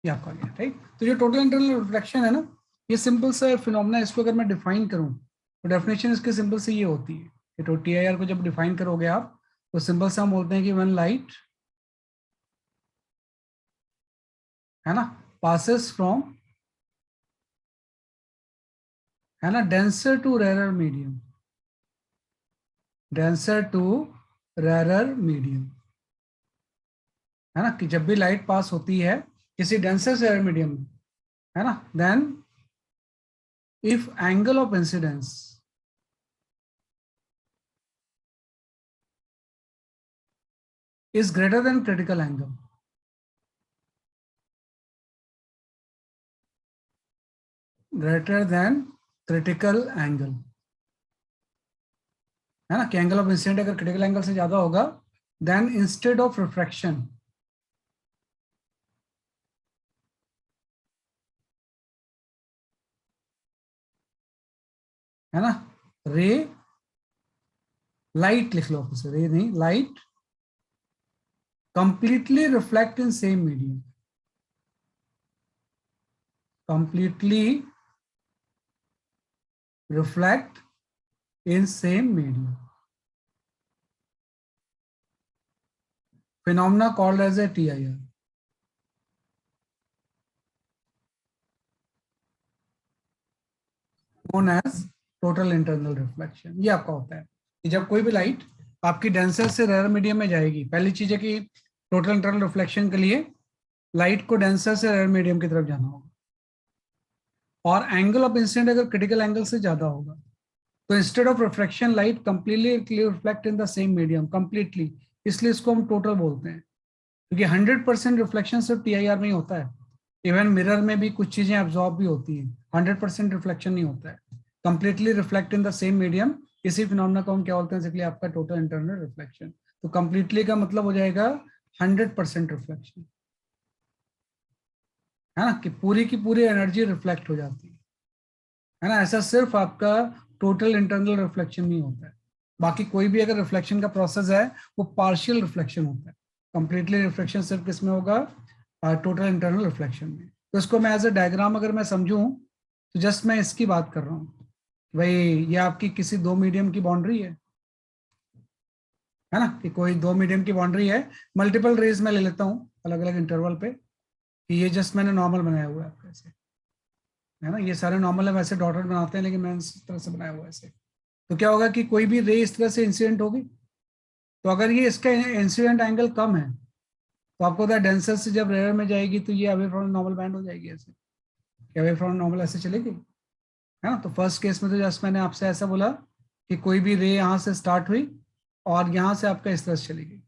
ये आपका गया, राइट। तो जो टोटल इंटरनल रिफ्लेक्शन है ना, ये सिंपल सा फिनोमेना, इसको अगर मैं डिफाइन करूं तो डेफिनेशन इसकी सिंपल से ये होती है कि तो TIR को जब डिफाइन करोगे आप तो सिंपल से हम बोलते हैं कि व्हेन लाइट, है ना, पासेस फ्रॉम, है ना, denser to rarer medium, denser to rarer medium, है ना, कि जब भी लाइट पास होती है किसी डेंसर से रेरर मीडियम में, है ना, then if angle of incidence is greater than critical angle, greater than critical angle, है ना, कि एंगल ऑफ इंसिडेंट अगर क्रिटिकल एंगल से ज्यादा होगा, देन इंस्टेड ऑफ रिफ्रैक्शन, है ना, रे, लाइट लिख लो, रे नहीं, light completely reflect in same medium, completely reflect in same medium, phenomena called as a TIR, known as total internal reflection। ये आपका होता है कि जब कोई भी लाइट आपकी डेंसर से रेयर मीडियम में जाएगी, पहली चीज है कि टोटल इंटरनल रिफ्लेक्शन के लिए लाइट को डेंसर से रेयर मीडियम की तरफ जाना होगा, और एंगल ऑफ इंसिडेंट अगर क्रिटिकल एंगल से ज्यादा होगा तो instead of reflection light completely reflect in the same medium, completely, इसलिए इसको हम टोटल बोलते हैं, क्योंकि 100% रिफ्लेक्शन सिर्फ TIR में ही होता है। इवन मिरर में भी कुछ चीजें एब्जॉर्ब भी होती हैं, 100% रिफ्लेक्शन नहीं होता है, completely reflect in the same medium, इसी फिनोमेना को हम क्या बोलते हैं, इसलिए आपका टोटल इंटरनल रिफ्लेक्शन। तो कंप्लीटली का मतलब हो जाएगा 100% रिफ्लेक्शन, है ना, कि पूरी की पूरी एनर्जी रिफ्लेक्ट हो जाती है ना। ऐसा सिर्फ आपका टोटल इंटरनल रिफ्लेक्शन नहीं होता है, बाकी कोई भी अगर रिफ्लेक्शन का प्रोसेस है वो पार्शियल रिफ्लेक्शन होता है, कंप्लीटली रिफ्लेक्शन सिर्फ किसमें होगा, टोटल इंटरनल रिफ्लेक्शन में। तो इसको मैं एज ए डायग्राम अगर मैं समझूं तो जस्ट मैं इसकी बात कर रहा हूँ, भाई ये आपकी किसी दो मीडियम की बाउंड्री है ना, कि कोई दो मीडियम की बाउंड्री है, मल्टीपल रेज में ले लेता हूँ अलग अलग इंटरवल पे, कि ये जस्ट मैंने नॉर्मल बनाया हुआ है आपका ऐसे, है ना, ये सारे नॉर्मल है, वैसे डॉटेड बनाते हैं लेकिन मैंने इस तरह से बनाया हुआ है ऐसे। तो क्या होगा कि कोई भी रे इस तरह से इंसिडेंट होगी, तो अगर ये इसका इंसिडेंट एंगल कम है तो आपको पता है डेंसर से जब रेयर में जाएगी तो ये अवे फ्रॉम नॉर्मल बैंड हो जाएगी ऐसे, अवे फ्रॉम नॉर्मल ऐसे चलेगी, है ना। तो फर्स्ट केस में तो जस्ट मैंने आपसे ऐसा बोला कि कोई भी रे यहाँ से स्टार्ट हुई और यहाँ से आपका इस तरह से चलेगी,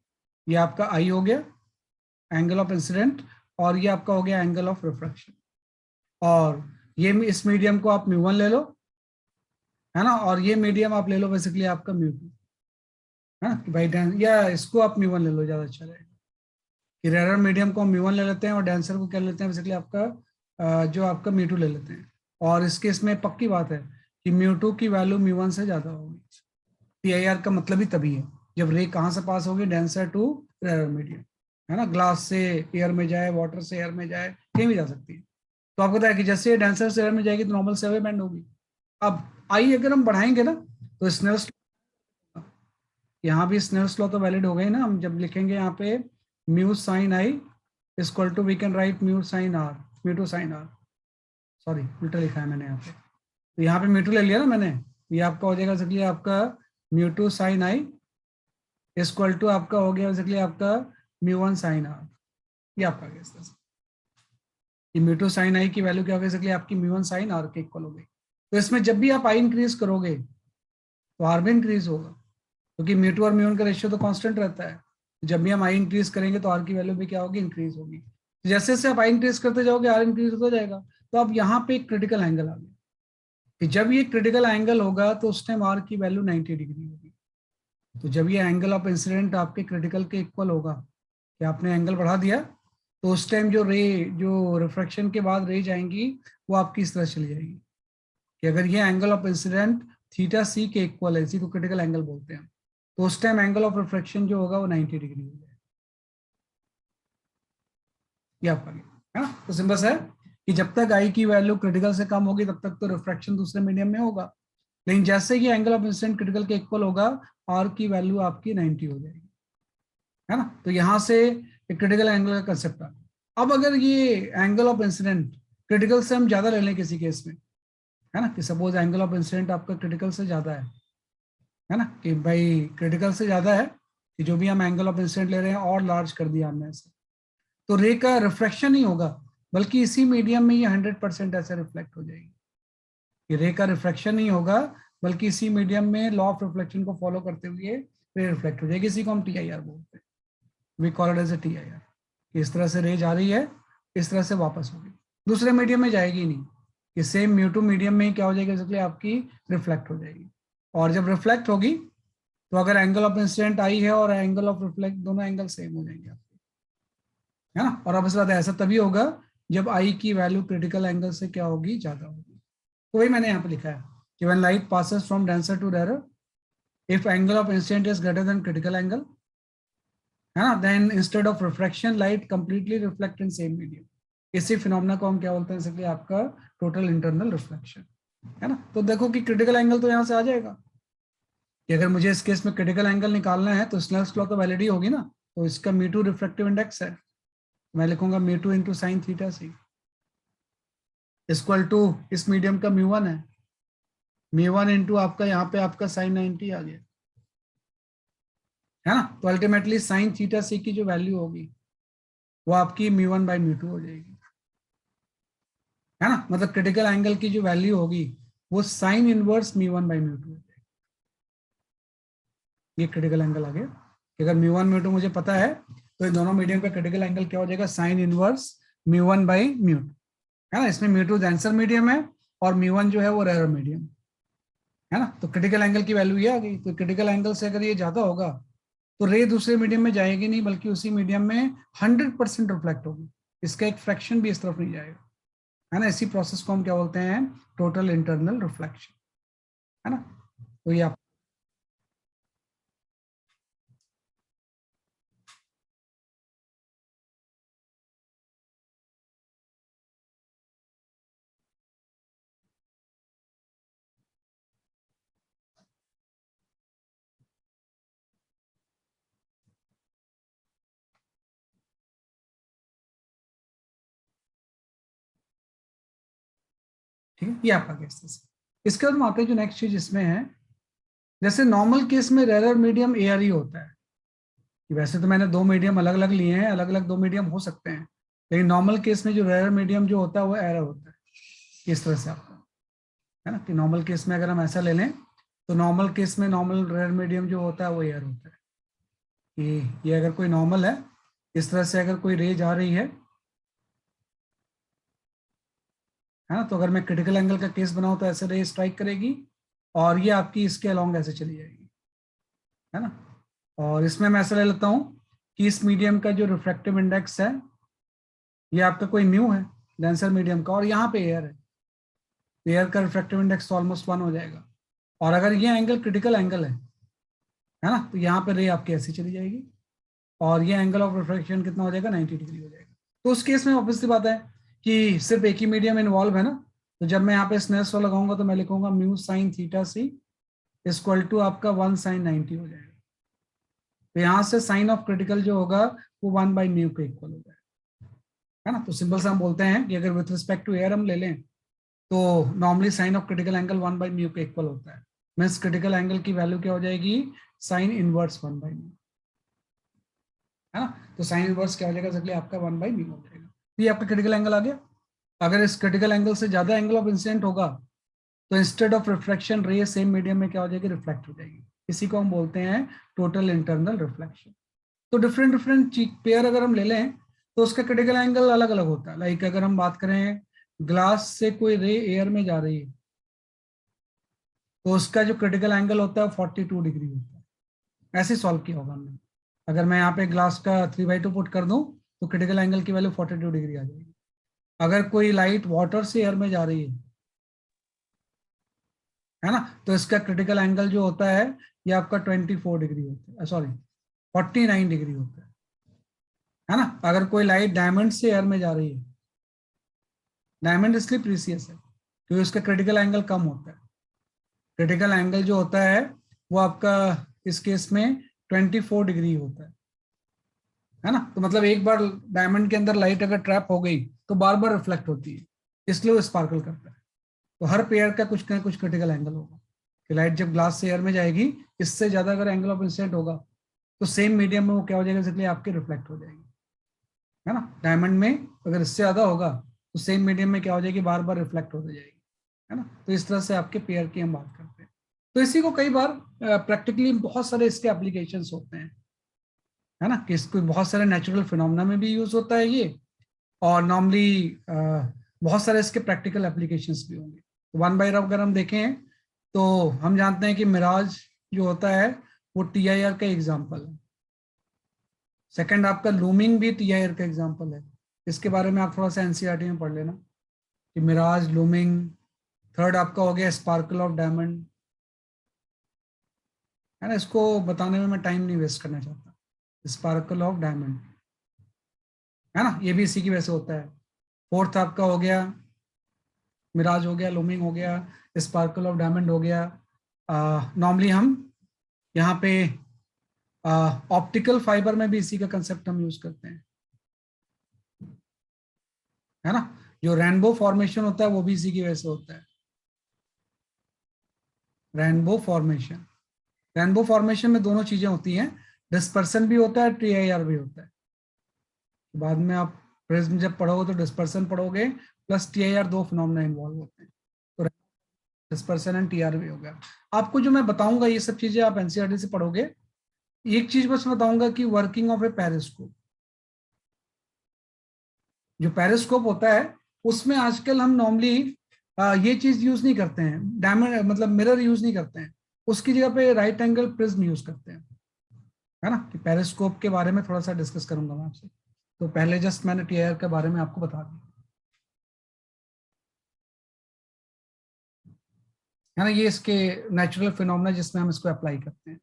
ये आपका आई हो गया एंगल ऑफ इंसिडेंट, और ये आपका हो गया एंगल ऑफ रिफ्रैक्शन, और ये इस मीडियम को आप म्यू वन ले लो, है ना, और ये मीडियम आप ले लो बेसिकली आपका म्यू टू, है ना, कि भाई या इसको आप म्यू वन ले लो, ज्यादा अच्छा रहेगा, कि रेरर मीडियम को हम म्यू वन ले लेते हैं और डेंसर को क्या लेते हैं बेसिकली आपका जो आपका म्यू टू ले लेते हैं, और इसके इसमें पक्की बात है कि म्यू टू की वैल्यू म्यू वन से ज्यादा होगी। TIR का मतलब ही तभी है जब रे कहाँ से पास होगी, डेंसर टू रेरर मीडियम, है ना, ग्लास से एयर में जाए, वाटर से एयर में जाए, कहीं भी जा सकती है। तो आपको पता है कि जैसे डेंसर से एयर में जाएगी तो नॉर्मल से अवे बैंड होगी। अब आई अगर हम बढ़ाएंगे ना तो स्नेल्स, यहाँ भी स्नेल्स लॉ तो वैलिड हो गई ना, हम जब लिखेंगे यहाँ पे mu sine i equal to, we can write mu sine r, mu two sine r, sorry उल्टा लिखा है मैंने यहाँ पे, तो यहाँ पे म्यू टू ले लिया ना मैंने, ये आपका हो जाएगा बेसिकली आपका mu two sine i equal to आपका हो गया बेसिकली आपका म्यू वन साइन आर, ये आपका गया इस तरह से। ये म्यू टू साइन आई की वैल्यू क्या होगी बेसिकली आपकी म्यू वन साइन आर के इक्वल हो गई। तो इसमें जब भी आप आई इंक्रीज करोगे तो आर भी इंक्रीज होगा, क्योंकि म्यू टू और म्यू वन का रेशियो तो कांस्टेंट रहता है, जब भी हम आई इंक्रीज करेंगे तो आर की वैल्यू भी क्या होगी, इंक्रीज होगी। जैसे जैसे आप आई इंक्रीज करते जाओगे आर इंक्रीज होता जाएगा। तो अब यहाँ पे एक क्रिटिकल एंगल आ गया, कि जब ये क्रिटिकल एंगल होगा तो उस टाइम आर की वैल्यू 90 डिग्री होगी। तो जब ये एंगल ऑफ इंसिडेंट आपके क्रिटिकल के इक्वल होगा, कि आपने एंगल बढ़ा दिया, तो उस टाइम जो रे, जो रिफ्रैक्शन के बाद रे जाएंगी वो आपकी इस तरह चली जाएगी, कि अगर ये एंगल ऑफ इंसिडेंट थीटा सी के इक्वल है, इसी को क्रिटिकल एंगल बोलते हैं, तो उस टाइम एंगल ऑफ रिफ्रैक्शन जो होगा वो 90 डिग्री हो जाएगा। ये आपका है ना। तो सिंपल है कि जब तक आई की वैल्यू क्रिटिकल से कम होगी तब तक तो रिफ्रैक्शन दूसरे मीडियम में होगा, लेकिन जैसे ही एंगल ऑफ इंसिडेंट क्रिटिकल के इक्वल होगा आर की वैल्यू आपकी 90 हो जाएगी, है ना। तो यहां से क्रिटिकल एंगल का कंसेप्ट आ गया। अब अगर ये एंगल ऑफ इंसिडेंट क्रिटिकल से हम ज्यादा ले लें किसी केस में, है ना, कि सपोज एंगल ऑफ इंसिडेंट आपका क्रिटिकल से ज्यादा है ना, कि भाई क्रिटिकल से ज्यादा है, कि जो भी हम एंगल ऑफ इंसिडेंट ले रहे हैं और लार्ज कर दिया हमने ऐसे, तो रे का रिफ्रैक्शन नहीं होगा, बल्कि इसी मीडियम में ये 100% ऐसे रिफ्लेक्ट हो जाएगी। ये रे का रिफ्रैक्शन नहीं होगा, बल्कि इसी मीडियम में लॉ ऑफ रिफ्लेक्शन को फॉलो करते हुए रे रिफ्लेक्ट हो जाएगी। इसी को हम TIR बोलते हैं, we call it as a TIR। इस तरह से रे जा रही है, इस तरह से वापस होगी, दूसरे मीडियम में जाएगी नहीं, कि सेम म्यू2 मीडियम में क्या हो जाएगी, इसलिए आपकी रिफ्लेक्ट हो जाएगी। और जब रिफ्लेक्ट होगी तो अगर एंगल ऑफ इंसिडेंट आई है और एंगल ऑफ रिफ्लेक्ट दोनों एंगल सेम हो जाएंगे आपके, है ना। और अब इस बात ऐसा तभी होगा जब आई की वैल्यू क्रिटिकल एंगल से क्या होगी, ज्यादा होगी। तो वही मैंने यहाँ पे लिखा है कि when light passes from denser to rare, if angle of incident is greater than critical angle, है ना, then instead of refraction light completely reflect in same medium. इसी फिनोमेना को हम क्या बोलते हैं, इसलिए आपका टोटल इंटरनल रिफ्लेक्शन, है ना। तो देखो कि क्रिटिकल एंगल तो यहाँ से आ जाएगा, कि अगर मुझे इस केस में क्रिटिकल एंगल निकालना है तो स्नेल्स लॉ तो वैलिड ही होगी ना। तो इसका म्यू2 रिफ्रैक्टिव इंडेक्स है, मैं लिखूंगा म्यू2 into sine theta C equal to इस मीडियम का म्यू1 है, म्यू1 इंटू आपका यहाँ पे आपका साइन 90 आ गया, है ना। तो अल्टीमेटली साइन थीटा सी की जो वैल्यू होगी वो आपकी म्यू1 बाई म्यू2 हो जाएगी, है ना। मतलब क्रिटिकल एंगल की जो वैल्यू होगी वो साइन इनवर्स म्यू1 बाई म्यू2 हो जाएगी। ये क्रिटिकल एंगल आ गया, कि अगर म्यू1 म्यू2 मुझे पता है तो इन दोनों मीडियम का क्रिटिकल एंगल क्या हो जाएगा, साइन इनवर्स म्यू1 बाई म्यू2, है ना। इसमें म्यू2 डेंसर मीडियम है और म्यू1 जो है वो रेयर मीडियम, है ना। तो क्रिटिकल एंगल की वैल्यू ये आ गई। तो क्रिटिकल एंगल से अगर ये ज्यादा होगा तो रे दूसरे मीडियम में जाएगी नहीं, बल्कि उसी मीडियम में 100% रिफ्लेक्ट होगी, इसका एक फ्रैक्शन भी इस तरफ नहीं जाएगा, है ना। इसी प्रोसेस को हम क्या बोलते हैं, टोटल इंटरनल रिफ्लेक्शन, है ना। तो ये आप ठीक है, ये आपका केस है। इसके बाद हम आते हैं जो नेक्स्ट चीज इसमें है, जैसे नॉर्मल केस में रेयर मीडियम एयर ही होता है, कि वैसे तो मैंने दो मीडियम अलग अलग लिए हैं, अलग अलग दो मीडियम हो सकते हैं, लेकिन नॉर्मल केस में जो रेयर मीडियम जो होता है वो एयर होता है। इस तरह से आपका, है ना, कि नॉर्मल केस में अगर हम ऐसा ले लें तो नॉर्मल केस में नॉर्मल रेयर मीडियम जो होता है वो एयर होता है। ये अगर कोई नॉर्मल है, इस तरह से अगर कोई रेज आ रही है ना, तो अगर मैं क्रिटिकल एंगल का केस बनाऊं तो ऐसे रे स्ट्राइक करेगी और ये आपकी इसके अलोंग ऐसे चली जाएगी, है ना। और इसमें मैं ऐसा ले लेता हूं कि इस मीडियम का जो रिफ्रैक्टिव इंडेक्स है ये आपका कोई म्यू है डेंसर मीडियम का, और यहाँ पे एयर है, एयर का रिफ्रैक्टिव इंडेक्स ऑलमोस्ट 1 हो जाएगा। और अगर ये एंगल क्रिटिकल एंगल है ना, तो यहाँ पे रे आपकी ऐसी चली जाएगी और ये एंगल ऑफ रिफ्रैक्शन कितना हो जाएगा, 90 डिग्री हो जाएगा। तो उस केस में ऑब्वियसली बात है कि सिर्फ एक ही मीडियम इन्वॉल्व है ना, तो जब मैं यहाँ पे स्नेल्स लॉ लगाऊंगा तो मैं लिखूंगा mu sine theta C equal to आपका 1 साइन 90 हो जाएगा। तो यहाँ से साइन ऑफ क्रिटिकल जो होगा वो 1 बाई म्यू के इक्वल हो जाएगा, है ना। तो सिंपल से हम बोलते हैं कि अगर विथ रिस्पेक्ट टू एयर हम ले लें तो normally sine of critical angle 1 by mu के इक्वल होता है। मीन्स क्रिटिकल एंगल की वैल्यू क्या हो जाएगी, साइन इनवर्स 1 बाई म्यू, है ना। तो साइन इनवर्स क्या हो जाएगा, एक्चुअली आपका 1 बाई म्यू हो जाएगा। ये आपका क्रिटिकल एंगल आ गया। अगर इस क्रिटिकल एंगल से ज्यादा एंगल ऑफ इंसिडेंट होगा तो इंस्टेड ऑफ रिफ्लेक्शन रे सेम मीडियम में क्या हो जाएगी, रिफ्लेक्ट हो जाएगी। इसी को हम बोलते हैं टोटल इंटरनल रिफ्लेक्शन। तो डिफरेंट डिफरेंट पेयर अगर हम ले लें तो उसका क्रिटिकल एंगल अलग अलग होता है। लाइक अगर हम बात करें ग्लास से कोई रे एयर में जा रही है तो उसका जो क्रिटिकल एंगल होता है 42 डिग्री होता है। ऐसे सॉल्व किया होगा हमने। अगर मैं यहाँ पे ग्लास का 3/2 पुट कर दूं तो क्रिटिकल एंगल की वैल्यू 42 डिग्री आ जाएगी। अगर कोई लाइट वाटर से एयर में जा रही है ना, तो इसका क्रिटिकल एंगल जो होता है ये आपका 24 डिग्री होता है, सॉरी 49 डिग्री होता है ना। अगर कोई लाइट डायमंड से एयर में जा रही है डायमंड इसलिए प्रीसियस है क्योंकि उसका क्रिटिकल एंगल कम होता है। क्रिटिकल एंगल जो होता है वो आपका इस केस में 24 डिग्री होता है ना। तो मतलब एक बार डायमंड के अंदर लाइट अगर ट्रैप हो गई तो बार बार रिफ्लेक्ट होती है, इसलिए वो स्पार्कल करता है। तो हर पेयर का कुछ ना कुछ क्रिटिकल एंगल होगा कि लाइट जब ग्लास से एयर में जाएगी, इससे ज्यादा अगर एंगल ऑफ इंसिडेंट होगा तो सेम मीडियम में वो क्या हो जाएगा, इसलिए आपके रिफ्लेक्ट हो जाएगी, है ना। डायमंड में अगर इससे ज्यादा होगा तो सेम मीडियम में क्या हो जाएगी, बार बार रिफ्लेक्ट होती जाएगी, है ना। तो इस तरह से आपके पेयर की हम बात करते हैं। तो इसी को कई बार प्रैक्टिकली बहुत सारे इसके एप्लीकेशंस होते हैं, है ना, कि इसको बहुत सारे नेचुरल फिनोमेना में भी यूज होता है ये, और नॉर्मली बहुत सारे इसके प्रैक्टिकल एप्लीकेशंस भी होंगे। तो वन बाय अगर हम देखें तो हम जानते हैं कि मिराज जो होता है वो TIR का एग्जाम्पल है। सेकंड आपका लूमिंग भी TIR का एग्जाम्पल है। इसके बारे में आप थोड़ा सा NCERT में पढ़ लेना कि मिराज, लूमिंग। थर्ड आपका हो गया स्पार्कल ऑफ डायमंड, है ना। इसको बताने में मैं टाइम नहीं वेस्ट करना चाहता। स्पार्कल ऑफ डायमंड, है ना, ये भी इसी की वजह से होता है। फोर्थ आपका हो गया मिराज हो गया, लूमिंग हो गया, स्पार्कल ऑफ डायमंड हो गया। नॉर्मली हम यहाँ पे ऑप्टिकल फाइबर में भी इसी का कंसेप्ट हम यूज करते हैं, है ना। जो रेनबो फॉर्मेशन होता है वो भी इसी की वजह से होता है। रेनबो फॉर्मेशन, रेनबो फॉर्मेशन में दोनों चीजें होती हैं, डिस्पर्सन भी होता है, TIR भी होता है। बाद में आप प्रिज्म जब पढ़ोगे तो डिस्पर्सन पढ़ोगे, प्लस TIR, दो फिनोमेना इन्वॉल्व होते हैं। तो डिस्पर्सन एंड TIR भी हो गया। आपको जो मैं बताऊंगा ये सब चीजें आप NCERT से पढ़ोगे। एक चीज बस बताऊंगा कि वर्किंग ऑफ ए पेरिस्कोप, जो पेरिस्कोप होता है उसमें आजकल हम नॉर्मली ये चीज यूज नहीं करते हैं, डायमंड मतलब मिरर यूज नहीं करते हैं, उसकी जगह पे राइट एंगल प्रिज्म यूज करते हैं, है ना। कि पेरिस्कोप के बारे में थोड़ा सा डिस्कस करूंगा मैं आपसे। तो पहले जस्ट मैंने TIR के बारे में आपको बता दिया, है ना। ये इसके नेचुरल फिनोमेना जिसमें हम इसको अप्लाई करते हैं।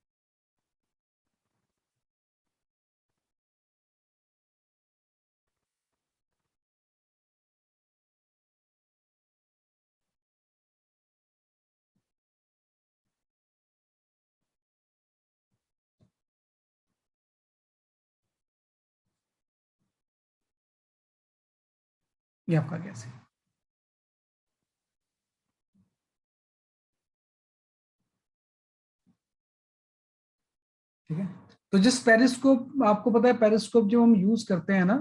ये आपका गैस है, ठीक है। तो जिस पेरिस्कोप, आपको पता है पेरिस्कोप जब हम यूज करते हैं ना,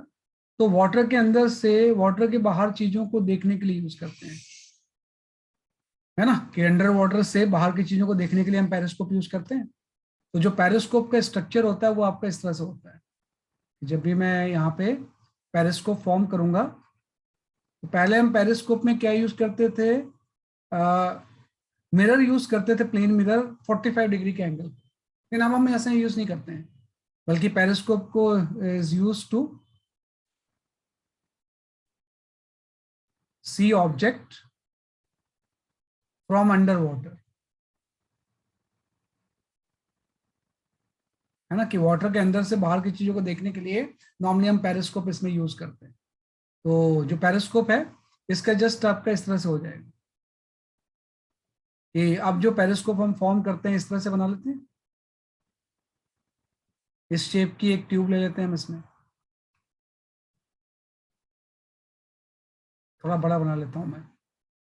तो वाटर के अंदर से वाटर के बाहर चीजों को देखने के लिए यूज करते हैं, है ना। कि अंडर वाटर से बाहर की चीजों को देखने के लिए हम पेरिस्कोप यूज करते हैं। तो जो पेरिस्कोप का स्ट्रक्चर होता है वो आपका इस तरह से होता है। जब भी मैं यहाँ पे पेरिस्कोप फॉर्म करूंगा तो पहले हम पेरिस्कोप में क्या यूज करते थे, मिरर यूज करते थे, प्लेन मिरर 45 डिग्री के एंगल, लेकिन अब हम ऐसे यूज नहीं करते हैं, बल्कि पेरिस्कोप को is use to see object from under water, है ना। कि वाटर के अंदर से बाहर की चीजों को देखने के लिए नॉर्मली हम पेरिस्कोप इसमें यूज करते हैं। तो जो पेरिस्कोप है इसका जस्ट आपका इस तरह से हो जाएगा कि अब जो पेरिस्कोप हम फॉर्म करते हैं इस तरह से बना लेते हैं। इस शेप की एक ट्यूब ले लेते हैं हम इसमें, थोड़ा बड़ा बना लेता हूं मैं,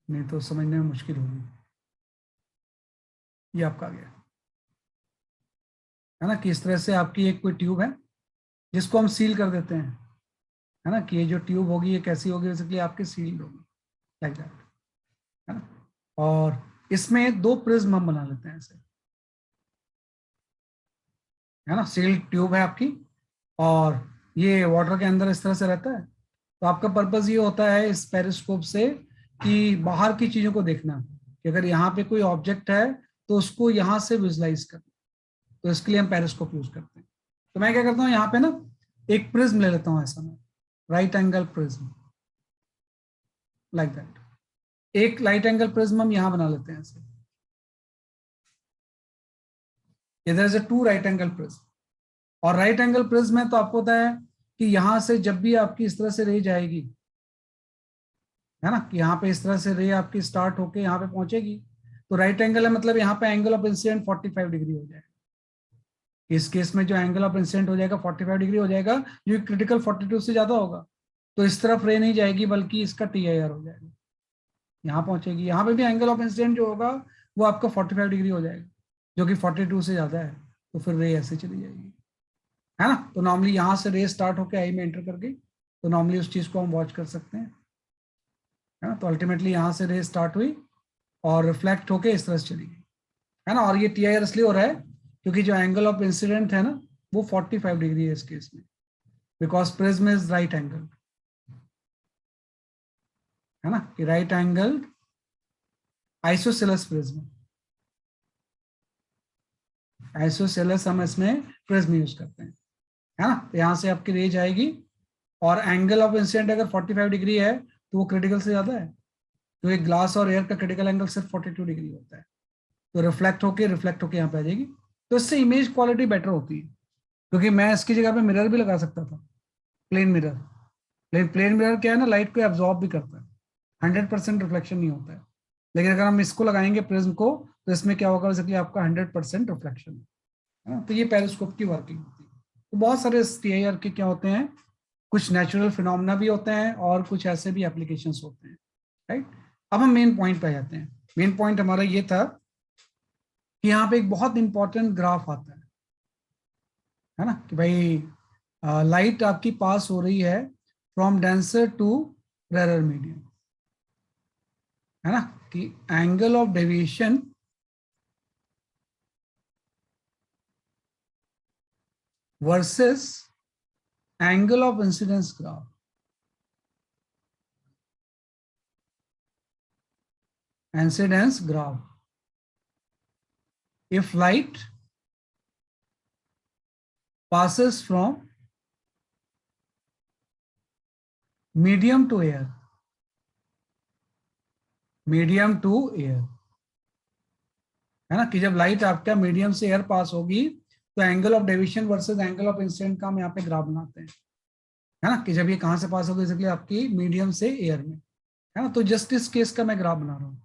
नहीं तो समझने में मुश्किल होगी। ये आपका आ गया, है ना। कि इस तरह से आपकी एक कोई ट्यूब है जिसको हम सील कर देते हैं, है ना। कि ये जो ट्यूब होगी ये कैसी होगी, बेसिकली आपकी सील्ड होगी, लाइक दैट, है ना। और इसमें दो प्रिज्म हम बना लेते हैं ऐसे, है ना। सील्ड ट्यूब है आपकी, और ये वाटर के अंदर इस तरह से रहता है। तो आपका पर्पज ये होता है इस पेरिस्कोप से कि बाहर की चीजों को देखना, कि अगर यहाँ पे कोई ऑब्जेक्ट है तो उसको यहाँ से विजुलाइज करना। तो इसके लिए हम पेरिस्कोप यूज करते हैं। तो मैं क्या करता हूँ यहाँ पे ना एक प्रिज्म ले लेता हूँ ऐसा, मैं right angle prism, like that. एक लाइट एंगल प्रिज्म हम यहाँ बना लेते हैं ऐसे, इधर is to right angle prism. और राइट एंगल प्रिज्म है तो आपको पता है कि यहां से जब भी आपकी इस तरह से रे जाएगी, है ना, कि यहाँ पे इस तरह से रे आपकी स्टार्ट होके यहाँ पे पहुंचेगी, तो राइट एंगल है, मतलब यहाँ पे एंगल ऑफ इंसिडेंट 45 डिग्री हो जाएगा। इस केस में जो एंगल ऑफ इंसिडेंट हो जाएगा 45 डिग्री हो जाएगा, जो क्रिटिकल 42 से ज्यादा होगा। तो इस तरफ रे नहीं जाएगी, बल्कि इसका TIR हो जाएगा, यहाँ पहुंचेगी। यहाँ पे भी एंगल ऑफ इंसिडेंट जो होगा वो आपका 45 डिग्री हो जाएगा, जो कि 42 से ज्यादा है, तो फिर रे ऐसे चली जाएगी, है ना। तो नॉर्मली यहाँ से रे स्टार्ट होकर आई में एंटर करके, तो नॉर्मली उस चीज को हम वॉच कर सकते हैं, है ना। तो अल्टीमेटली यहाँ से रे स्टार्ट हुई और रिफ्लेक्ट होके इस तरह से चली गई, है ना। और ये TIR इसलिए हो रहा है क्योंकि जो एंगल ऑफ इंसिडेंट है ना वो 45 डिग्री है इस केस में, because prism is right angle, है ना, कि right angle isosceles prism, isosceles हम इसमें प्रिज्म यूज करते हैं, है ना। तो यहाँ से आपकी रेंज आएगी, और एंगल ऑफ इंसिडेंट अगर 45 डिग्री है तो वो क्रिटिकल से ज्यादा है, तो एक ग्लास और एयर का क्रिटिकल एंगल सिर्फ 42 डिग्री होता है, तो रिफ्लेक्ट होके यहाँ पे आ जाएगी। तो इससे इमेज क्वालिटी बेटर होती है, क्योंकि मैं इसकी जगह पे मिरर भी लगा सकता था, प्लेन मिरर। लेकिन प्लेन मिरर क्या है ना, लाइट को एब्जॉर्ब भी करता है, 100% रिफ्लेक्शन नहीं होता है। लेकिन अगर हम इसको लगाएंगे प्रिज्म को, तो इसमें क्या होगा, बेसिकली आपका 100% रिफ्लेक्शन है ना। तो ये पेरिस्कोप की वर्किंग होती है। तो बहुत सारे TIR के क्या होते हैं, कुछ नेचुरल फिनोमेना भी होते हैं और कुछ ऐसे भी एप्लीकेशंस होते हैं, राइट। अब हम मेन पॉइंट पे आ जाते हैं। मेन पॉइंट हमारा ये था कि यहाँ पे एक बहुत इंपॉर्टेंट ग्राफ आता है ना, कि भाई लाइट आपकी पास हो रही है from denser to rarer medium, है ना, कि angle of deviation versus angle of incidence graph, incidence graph, if light passes from medium to air, medium to air, है ना, कि जब लाइट आपका मीडियम से एयर पास होगी तो angle of deviation versus angle of incident का हम यहाँ पे ग्राफ बनाते हैं, है ना, कि जब ये कहाँ से पास होगी, इसलिए आपकी मीडियम से एयर में, है ना। तो जस्ट इस केस का मैं ग्राफ बना रहा हूँ,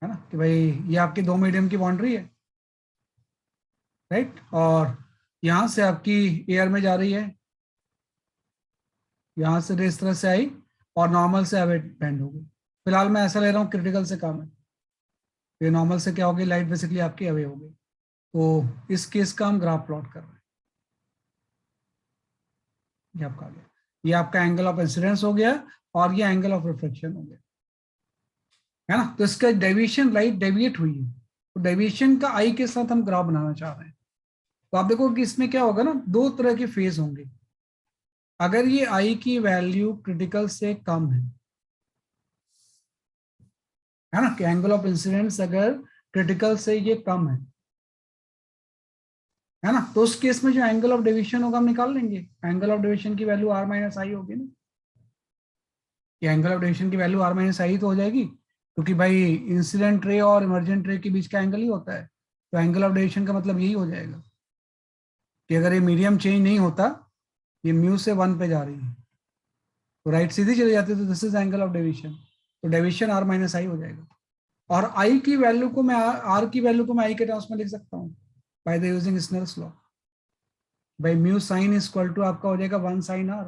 है ना, कि भाई ये आपकी दो मीडियम की बाउंड्री है, राइट, और यहाँ से आपकी एयर में जा रही है, यहाँ से इस तरह से आई और नॉर्मल से अवे बेंड हो गई। फिलहाल मैं ऐसा ले रहा हूँ क्रिटिकल से कम है, ये नॉर्मल से क्या होगी, लाइट बेसिकली आपकी अवे हो गई। तो इस केस का हम ग्राफ प्लॉट कर रहे हैं, ये आपका आ गया, ये आपका एंगल ऑफ इंसिडेंस हो गया और ये एंगल ऑफ रिफ्लेक्शन हो गया, है ना। तो इसका डेविएशन, लाइट डेविएट हुई है, तो डेविएशन का आई के साथ हम ग्राफ बनाना चाह रहे हैं। तो आप देखो कि इसमें क्या होगा ना, दो तरह के फेज होंगे। अगर ये आई की वैल्यू क्रिटिकल से कम है ना, कि एंगल ऑफ इंसिडेंस अगर क्रिटिकल से ये कम है ना, तो उस केस में जो एंगल ऑफ डेविएशन होगा हम निकाल लेंगे, एंगल ऑफ डेविएशन की वैल्यू R - I होगी ना, ये एंगल ऑफ डेविएशन की वैल्यू R - I तो हो जाएगी, क्योंकि भाई इंसिडेंट रे और इमर्जेंट रे के बीच का एंगल ही होता है, तो एंगल ऑफ डेविएशन का मतलब यही हो जाएगा कि अगर ये मीडियम चेंज नहीं होता, ये म्यू से 1 पे जा रही है, तो राइट सीधी चली जाती है, तो this is angle of deviation, तो डेविएशन R - I हो जाएगा। और आई की वैल्यू को मैं, आर की वैल्यू को मैं आई के टर्म्स में लिख सकता हूँ by the using Snell's law, by mu sine is equal to आपका हो जाएगा 1 साइन आर,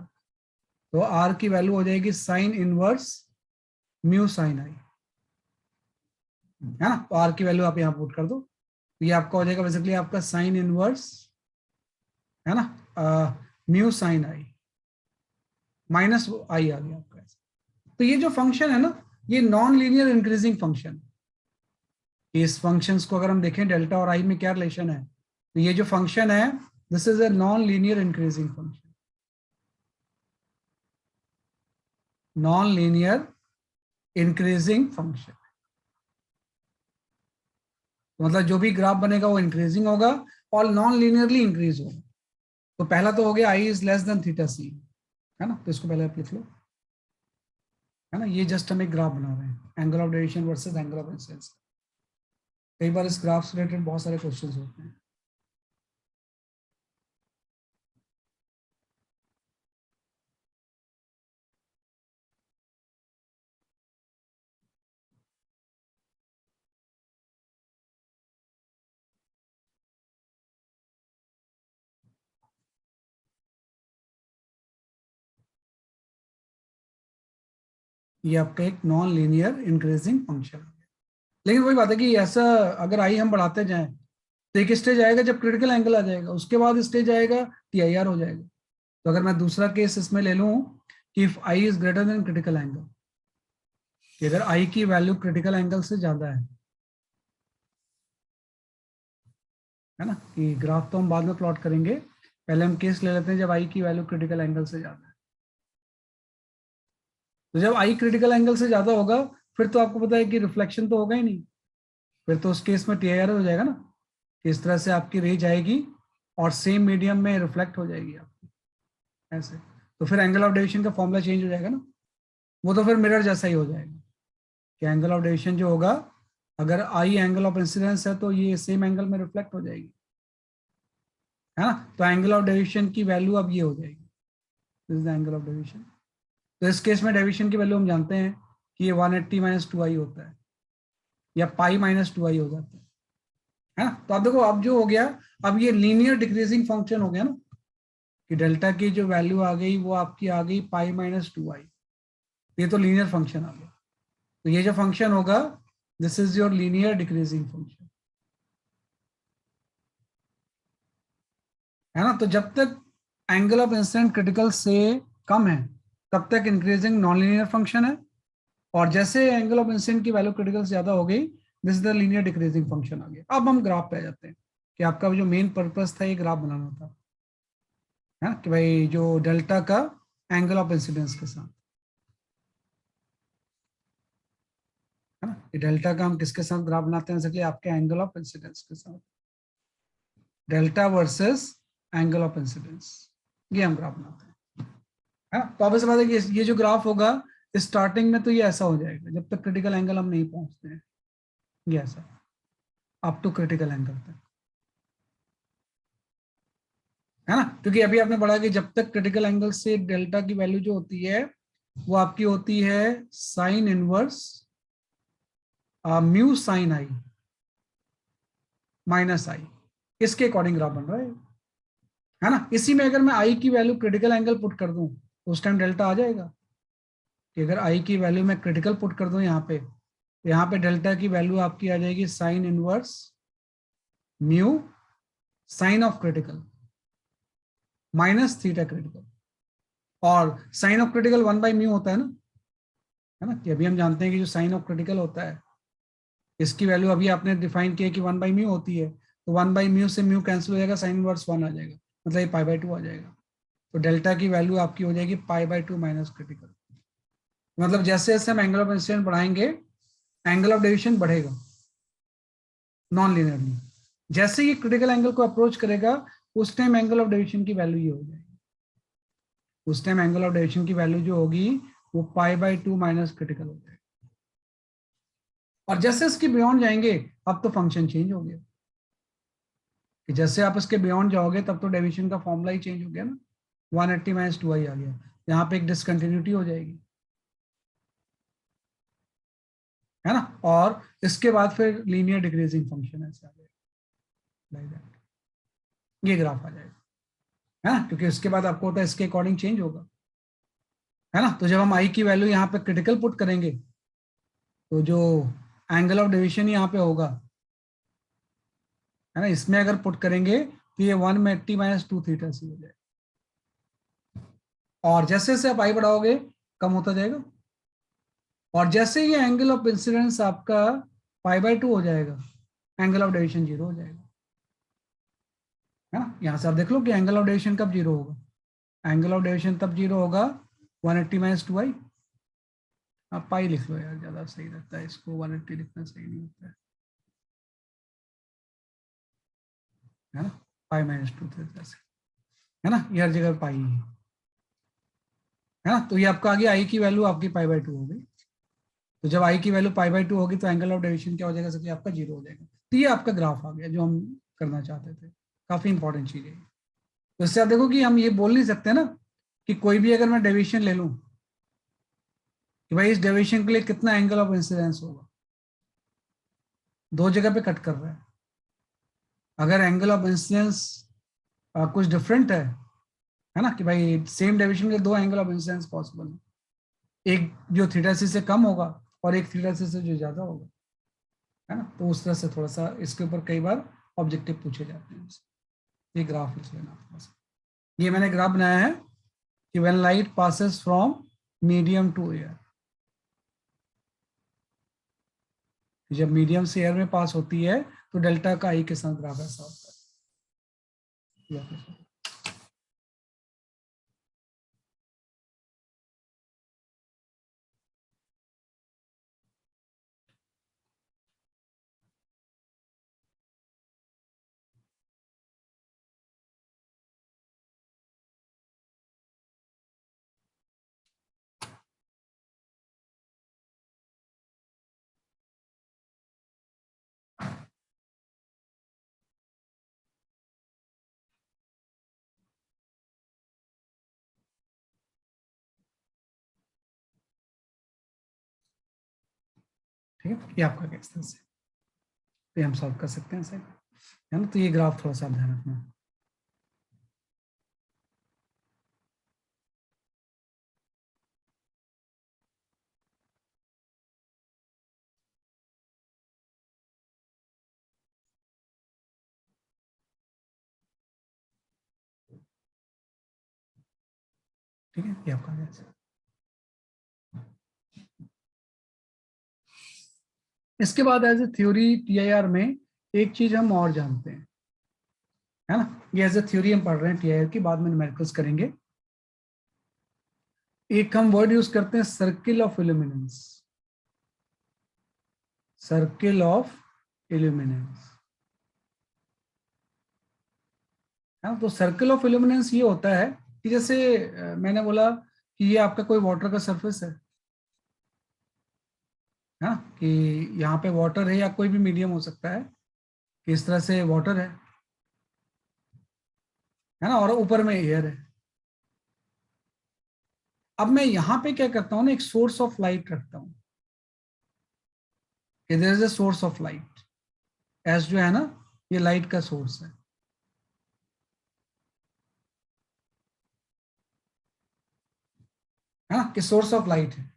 तो आर की वैल्यू हो जाएगी sine inverse mu sine i, है ना। तो आर की वैल्यू आप यहाँ पुट कर दो, तो ये आपका हो जाएगा बेसिकली आपका साइन इनवर्स, है ना, म्यू साइन आई माइनस आई आ गया आपका। तो ये जो फंक्शन है ना, ये नॉन लीनियर इंक्रीजिंग फंक्शन, इस फंक्शंस को अगर हम देखें डेल्टा और आई में क्या रिलेशन है, तो ये जो फंक्शन है this is a non linear increasing function, non linear increasing function, मतलब जो भी ग्राफ बनेगा वो इंक्रीजिंग होगा और नॉन लीनियरली इंक्रीज होगा। तो पहला तो हो गया I is less than theta सी, है ना, तो इसको पहले आप लिख लो, है ना। ये जस्ट हम एक ग्राफ बना रहे हैं, angle of deviation versus angle of incidence. कई बार इस ग्राफ से रिलेटेड बहुत सारे क्वेश्चंस होते हैं। ये आपका एक नॉन लीनियर इंक्रीजिंग फंक्शन है। लेकिन वही बात है कि ऐसा अगर आई हम बढ़ाते जाएं तो एक स्टेज आएगा जब क्रिटिकल एंगल आ जाएगा, उसके बाद स्टेज आएगा TIR हो जाएगा। तो अगर मैं दूसरा केस इसमें ले लूं कि if I is greater than critical angle, कि अगर आई की वैल्यू क्रिटिकल एंगल से ज्यादा है ना, कि ग्राफ तो हम बाद में प्लॉट करेंगे, पहले हम केस ले लेते हैं जब आई की वैल्यू क्रिटिकल एंगल से ज्यादा है। तो जब आई क्रिटिकल एंगल से ज्यादा होगा फिर तो आपको पता है कि रिफ्लेक्शन तो होगा ही नहीं, फिर तो उस केस में TIR हो जाएगा ना, कि इस तरह से आपकी रे जाएगी और सेम मीडियम में रिफ्लेक्ट हो जाएगी आपकी ऐसे। तो फिर एंगल ऑफ डेविएशन का फॉर्मूला चेंज हो जाएगा ना, वो तो फिर मिरर जैसा ही हो जाएगा कि एंगल ऑफ डेविएशन जो होगा, अगर आई एंगल ऑफ इंसिडेंस है तो ये सेम एंगल में रिफ्लेक्ट हो जाएगी, है ना। तो एंगल ऑफ डेविएशन की वैल्यू अब ये हो जाएगी, this is the angle of deviation. तो इस केस में डेविएशन की वैल्यू हम जानते हैं कि ये 180 माइनस 2i होता है, या पाई माइनस 2i हो जाता है ना। तो आप देखो अब जो हो गया, अब ये लीनियर डिक्रीजिंग फंक्शन हो गया ना, कि डेल्टा की जो वैल्यू आ गई वो आपकी आ गई पाई माइनस 2i, ये तो लीनियर फंक्शन आ गया। तो ये जो फंक्शन होगा this is your linear decreasing function, है ना। तो जब तक एंगल ऑफ इंसिडेंट क्रिटिकल से कम है तब तक इंक्रीजिंग नॉन लीनियर फंक्शन है, और जैसे एंगल ऑफ इंसिडेंट की वैल्यू क्रिटिकल से ज्यादा हो गई this is the linear decreasing function आ गया। अब हम ग्राफ पे आ जाते हैं कि आपका जो मेन पर्पस था ये ग्राफ बनाना था, है ना, कि भाई जो डेल्टा का एंगल ऑफ इंसिडेंस के साथ, है ना, कि डेल्टा का हम किसके साथ ग्राफ बनाते हैं, जैसे कि आपके एंगल ऑफ इंसिडेंस के साथ, delta versus angle of incidence, ये हम ग्राफ बनाते हैं, है ना। तो अब ऐसा बात है कि ये जो ग्राफ होगा स्टार्टिंग में तो ये ऐसा हो जाएगा जब तक क्रिटिकल एंगल हम नहीं पहुंचते हैं, ये ऐसा अप टू क्रिटिकल एंगल तक, है ना। क्योंकि अभी आपने पढ़ा कि जब तक क्रिटिकल एंगल से डेल्टा की वैल्यू जो होती है वो आपकी होती है साइन इनवर्स म्यू साइन आई माइनस आई, इसके अकॉर्डिंग ग्राफ बन रहा है ना। इसी में अगर मैं आई की वैल्यू क्रिटिकल एंगल पुट कर दूं तो उस टाइम डेल्टा आ जाएगा, कि अगर आई की वैल्यू मैं क्रिटिकल पुट कर दूं यहाँ पे डेल्टा की वैल्यू आपकी आ जाएगी sine inverse mu sign of critical minus theta critical, और साइन ऑफ क्रिटिकल 1/म्यू होता है ना, कि अभी हम जानते हैं कि जो साइन ऑफ क्रिटिकल होता है इसकी वैल्यू अभी आपने डिफाइन किया कि 1/म्यू होती है, तो 1/म्यू से म्यू कैंसिल हो जाएगा, साइन इनवर्स 1 आ जाएगा, मतलब ये पाई/2 आ जाएगा। तो डेल्टा की वैल्यू आपकी हो जाएगी पाई/2 माइनस क्रिटिकल। मतलब जैसे जैसे हम एंगल ऑफ इंसिडेंस बढ़ाएंगे एंगल ऑफ डेविएशन बढ़ेगा नॉन लीनियरली, जैसे ये क्रिटिकल एंगल को अप्रोच करेगा उस टाइम एंगल ऑफ डेविएशन की वैल्यू ये हो जाएगी, उस टाइम एंगल ऑफ डेविएशन की वैल्यू जो होगी वो पाई/2 माइनस क्रिटिकल हो जाएगी। और जैसे इसके बियॉन्ड जाएंगे अब तो फंक्शन चेंज हो गया, कि जैसे आप इसके बियॉन्ड जाओगे तब तो डेविएशन का फॉर्मूला ही चेंज हो गया ना, 180 माइनस 2i आ गया, यहाँ पे एक डिसकंटिन्यूटी हो जाएगी, है ना। और इसके बाद फिर लीनियर डिक्रीजिंग फंक्शन ऐसे आ जाएगा, लाइक दैट, ये ग्राफ आ जाएगा, है ना, क्योंकि उसके बाद आपको होता है इसके अकॉर्डिंग चेंज होगा, है ना। तो जब हम आई की वैल्यू यहाँ पे क्रिटिकल पुट करेंगे तो जो एंगल ऑफ डेविएशन यहाँ पे होगा, है ना, इसमें अगर पुट करेंगे तो ये 180 माइनस 2 थीटा सी हो जाएगा, और जैसे जैसे आप आई बढ़ाओगे कम होता जाएगा, और जैसे ये एंगल ऑफ इंसिडेंस आपका पाई/2 हो जाएगा एंगल ऑफ डेविएशन 0 हो जाएगा, है ना। यहाँ से आप देख लो कि एंगल ऑफ डेविएशन कब 0 होगा, एंगल ऑफ डेविएशन तब 0 होगा 180 माइनस 2i, आप पाई लिख लो यार, ज्यादा सही रहता है, इसको 180 लिखना सही नहीं होता है ना, पाई-2 थीटा से, है ना, ये हर जगह पाई है ना। तो ये आपका आ गया आई की वैल्यू आपकी पाई/2 हो गई, तो जब आई की वैल्यू पाई/2 होगी तो एंगल ऑफ डेविएशन क्या हो जाएगा, सबसे आपका 0 हो जाएगा। तो ये आपका ग्राफ आ गया जो हम करना चाहते थे, काफी इंपॉर्टेंट चीज है। तो इससे आप देखो कि हम ये बोल नहीं सकते ना कि कोई भी अगर मैं डेविएशन ले लूं कि भाई इस डेविएशन के लिए कितना एंगल ऑफ इंसिडेंस होगा, दो जगह पे कट कर रहा है, अगर एंगल ऑफ इंसिडेंस कुछ डिफरेंट है ना, कि भाई सेम डेविएशन के दो एंगल ऑफ इंसिडेंस पॉसिबल है, एक जो थीटा सी से कम होगा और एक थीटा सी से जो ज्यादा होगा, है ना। तो उस तरह से थोड़ा सा इसके ऊपर कई बार ऑब्जेक्टिव पूछे जाते हैं। ये ग्राफ लिख लेना थोड़ा सा। ये मैंने ग्राफ बनाया है कि when light passes from medium to air, जब मीडियम से एयर में पास होती है तो डेल्टा का आई के साथ ग्राफ ऐसा होता है। ठीक है, ये आपका इस तरह से ये हम सॉल्व कर सकते हैं सही, है ना। तो ये ग्राफ थोड़ा सा ध्यान रखना। ठीक है, ये आपका आंसर। इसके बाद एज ए थ्योरी टीआईआर में एक चीज हम और जानते हैं, है ना। ये एज ए थ्योरी हम पढ़ रहे हैं टीआईआर की, बाद में न्यूमेरिकल्स करेंगे। एक हम वर्ड यूज करते हैं circle of illuminance, circle of illuminance, है ना। तो सर्किल ऑफ इल्यूमिनेंस ये होता है कि जैसे मैंने बोला कि ये आपका कोई वाटर का सरफेस है ना, कि यहाँ पे वाटर है या कोई भी मीडियम हो सकता है, कि इस तरह से वाटर है ना, और ऊपर में एयर है। अब मैं यहाँ पे क्या करता हूँ ना, एक सोर्स ऑफ लाइट रखता हूँ, कि there is a source of light, S जो है ना, ये लाइट का सोर्स है ना, कि सोर्स ऑफ लाइट है।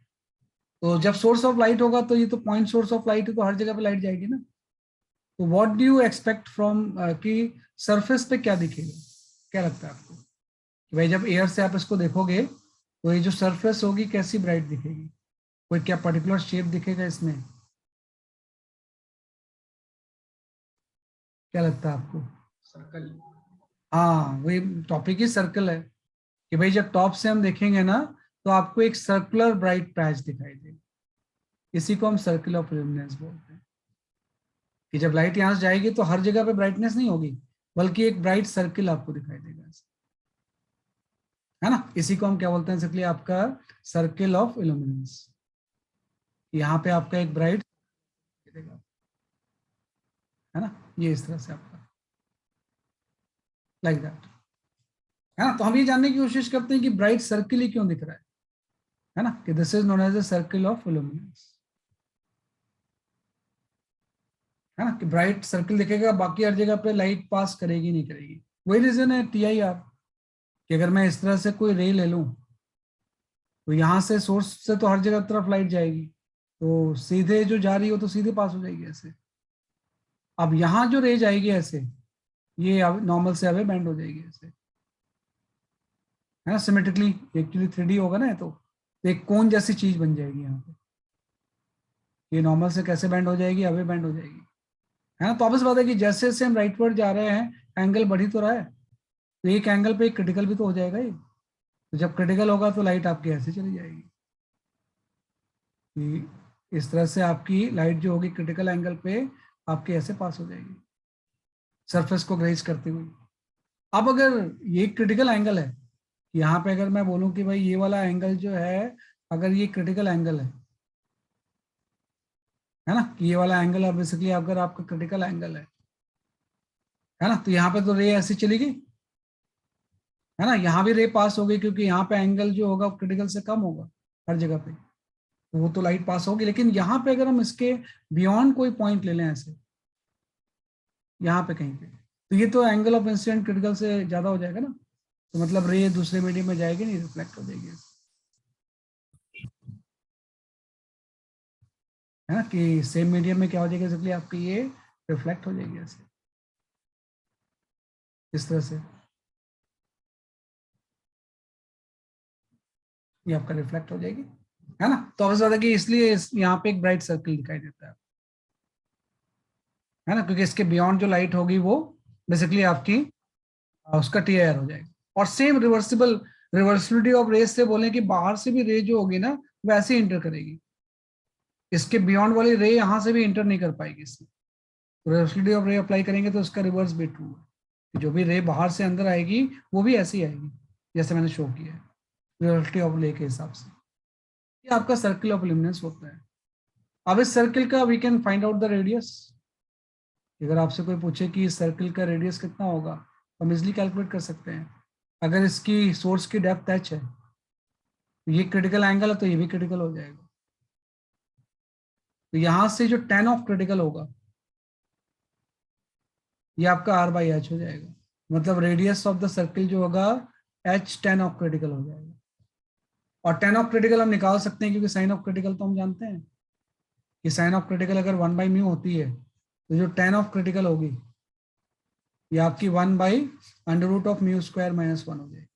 तो जब सोर्स ऑफ लाइट होगा तो ये तो पॉइंट सोर्स ऑफ लाइट है, तो हर जगह पे लाइट जाएगी ना। तो what do you expect from, कि सरफेस पे क्या दिखेगा, क्या लगता है आपको कि भाई जब एयर से आप इसको देखोगे तो ये जो सरफेस होगी कैसी ब्राइट दिखेगी, कोई क्या पर्टिकुलर शेप दिखेगा इसमें, क्या लगता है आपको। सर्कल, हाँ वही टॉपिक ही सर्कल है, कि भाई जब टॉप से हम देखेंगे ना तो आपको एक सर्कुलर ब्राइट पैच दिखाई देगा। इसी को हम सर्किल ऑफ इल्यूमिनेंस बोलते हैं, कि जब लाइट यहाँ से जाएगी तो हर जगह पे ब्राइटनेस नहीं होगी, बल्कि एक ब्राइट सर्किल आपको दिखाई देगा, है ना। इसी को हम क्या बोलते हैं, सिंपली आपका सर्किल ऑफ इल्यूमिनेंस। यहाँ पे आपका एक ब्राइट दिखेगा, है ना, ये इस तरह से आपका लाइक दैट, है ना। तो हम ये जानने की कोशिश करते हैं कि ब्राइट सर्किल ही क्यों दिख रहा है ना, कि this is known as a circle of illuminance, है ना, कि ब्राइट सर्किल दिखेगा, बाकी हर जगह पे लाइट पास करेगी नहीं करेगी। वही रीजन है टीआईआर, कि अगर मैं इस तरह से कोई रे ले लूं तो यहाँ से सोर्स से तो हर जगह तरफ लाइट जाएगी, तो सीधे जो जा रही हो तो सीधे पास हो जाएगी ऐसे। अब यहाँ जो रे जाएगी ऐसे, ये नॉर्मल से अवे बैंड हो जाएगी ऐसे, है ना, सिमेट्रिकली। एक्चुअली 3D होगा ना, तो एक कोन जैसी चीज बन जाएगी यहाँ पे, ये नॉर्मल से कैसे बैंड हो जाएगी, अवे बैंड हो जाएगी, है ना। तो ऑब्वियस बात है कि जैसे जैसे हम राइट वर्ड जा रहे हैं एंगल बढ़ ही तो रहा है, तो एक एंगल पे एक क्रिटिकल भी तो हो जाएगा ये। तो जब क्रिटिकल होगा तो लाइट आपकी ऐसे चली जाएगी, कि इस तरह से आपकी लाइट जो होगी क्रिटिकल एंगल पे आपके ऐसे पास हो जाएगी सरफेस को ग्रेज करते हुए। अब अगर ये क्रिटिकल एंगल है, यहाँ पे अगर मैं बोलूं कि भाई ये वाला एंगल जो है, अगर ये क्रिटिकल एंगल है ना, कि ये वाला एंगल अब बेसिकली अगर आपका क्रिटिकल एंगल है ना, तो यहाँ पे तो रे ऐसी चलेगी, है ना, यहाँ भी रे पास होगी क्योंकि यहाँ पे एंगल जो होगा क्रिटिकल से कम होगा हर जगह पे, तो वो तो लाइट पास होगी। लेकिन यहाँ पे अगर हम इसके बियॉन्ड कोई पॉइंट ले लें ऐसे, यहाँ पे कहीं पे, तो ये तो एंगल ऑफ इंसिडेंट क्रिटिकल से ज्यादा हो जाएगा ना, तो मतलब रे दूसरे मीडियम में जाएगी नहीं, रिफ्लेक्ट हो जाएगी। है ना, कि सेम मीडियम में क्या हो जाएगा, इसलिए आपकी ये रिफ्लेक्ट हो जाएगी ऐसे, इस तरह से ये आपका रिफ्लेक्ट हो जाएगी, है ना। तो अब ज्यादा कि इसलिए यहाँ पे एक ब्राइट सर्कल दिखाई देता है ना, क्योंकि इसके बियॉन्ड जो लाइट होगी वो बेसिकली आपकी उसका टीआईआर हो जाएगा। और सेम रिवर्सिबिलिटी ऑफ रेस से बोले कि बाहर से भी रे जो होगी ना वैसे ही इंटर करेगी, इसके बियॉन्ड वाली रे यहाँ से भी इंटर नहीं कर पाएगी इसमें। तो रिवर्सिबिलिटी ऑफ रे अप्लाई करेंगे तो उसका रिवर्स भी ट्रू है, जो भी रे बाहर से अंदर आएगी वो भी ऐसी आएगी जैसे मैंने शो किया है रिवर्सिबिलिटी ऑफ रे के हिसाब से। ये आपका सर्किल ऑफ इल्यूमिनेंस होता है। अब इस सर्किल का we can find out the radius. अगर आपसे कोई पूछे कि इस सर्किल का रेडियस कितना होगा तो हम इजिली कैलकुलेट कर सकते हैं। अगर इसकी सोर्स की डेप्थ h है, ये क्रिटिकल एंगल है तो ये भी क्रिटिकल हो जाएगा। तो यहां से जो tan ऑफ क्रिटिकल होगा ये आपका r/h हो जाएगा, मतलब रेडियस ऑफ द सर्किल जो होगा h tan ऑफ क्रिटिकल हो जाएगा। और tan ऑफ क्रिटिकल हम निकाल सकते हैं क्योंकि साइन ऑफ क्रिटिकल तो हम जानते हैं कि साइन ऑफ क्रिटिकल अगर 1/μ होती है तो जो tan ऑफ क्रिटिकल होगी ये आपकी 1/√μ² - 1 हो जाएगी।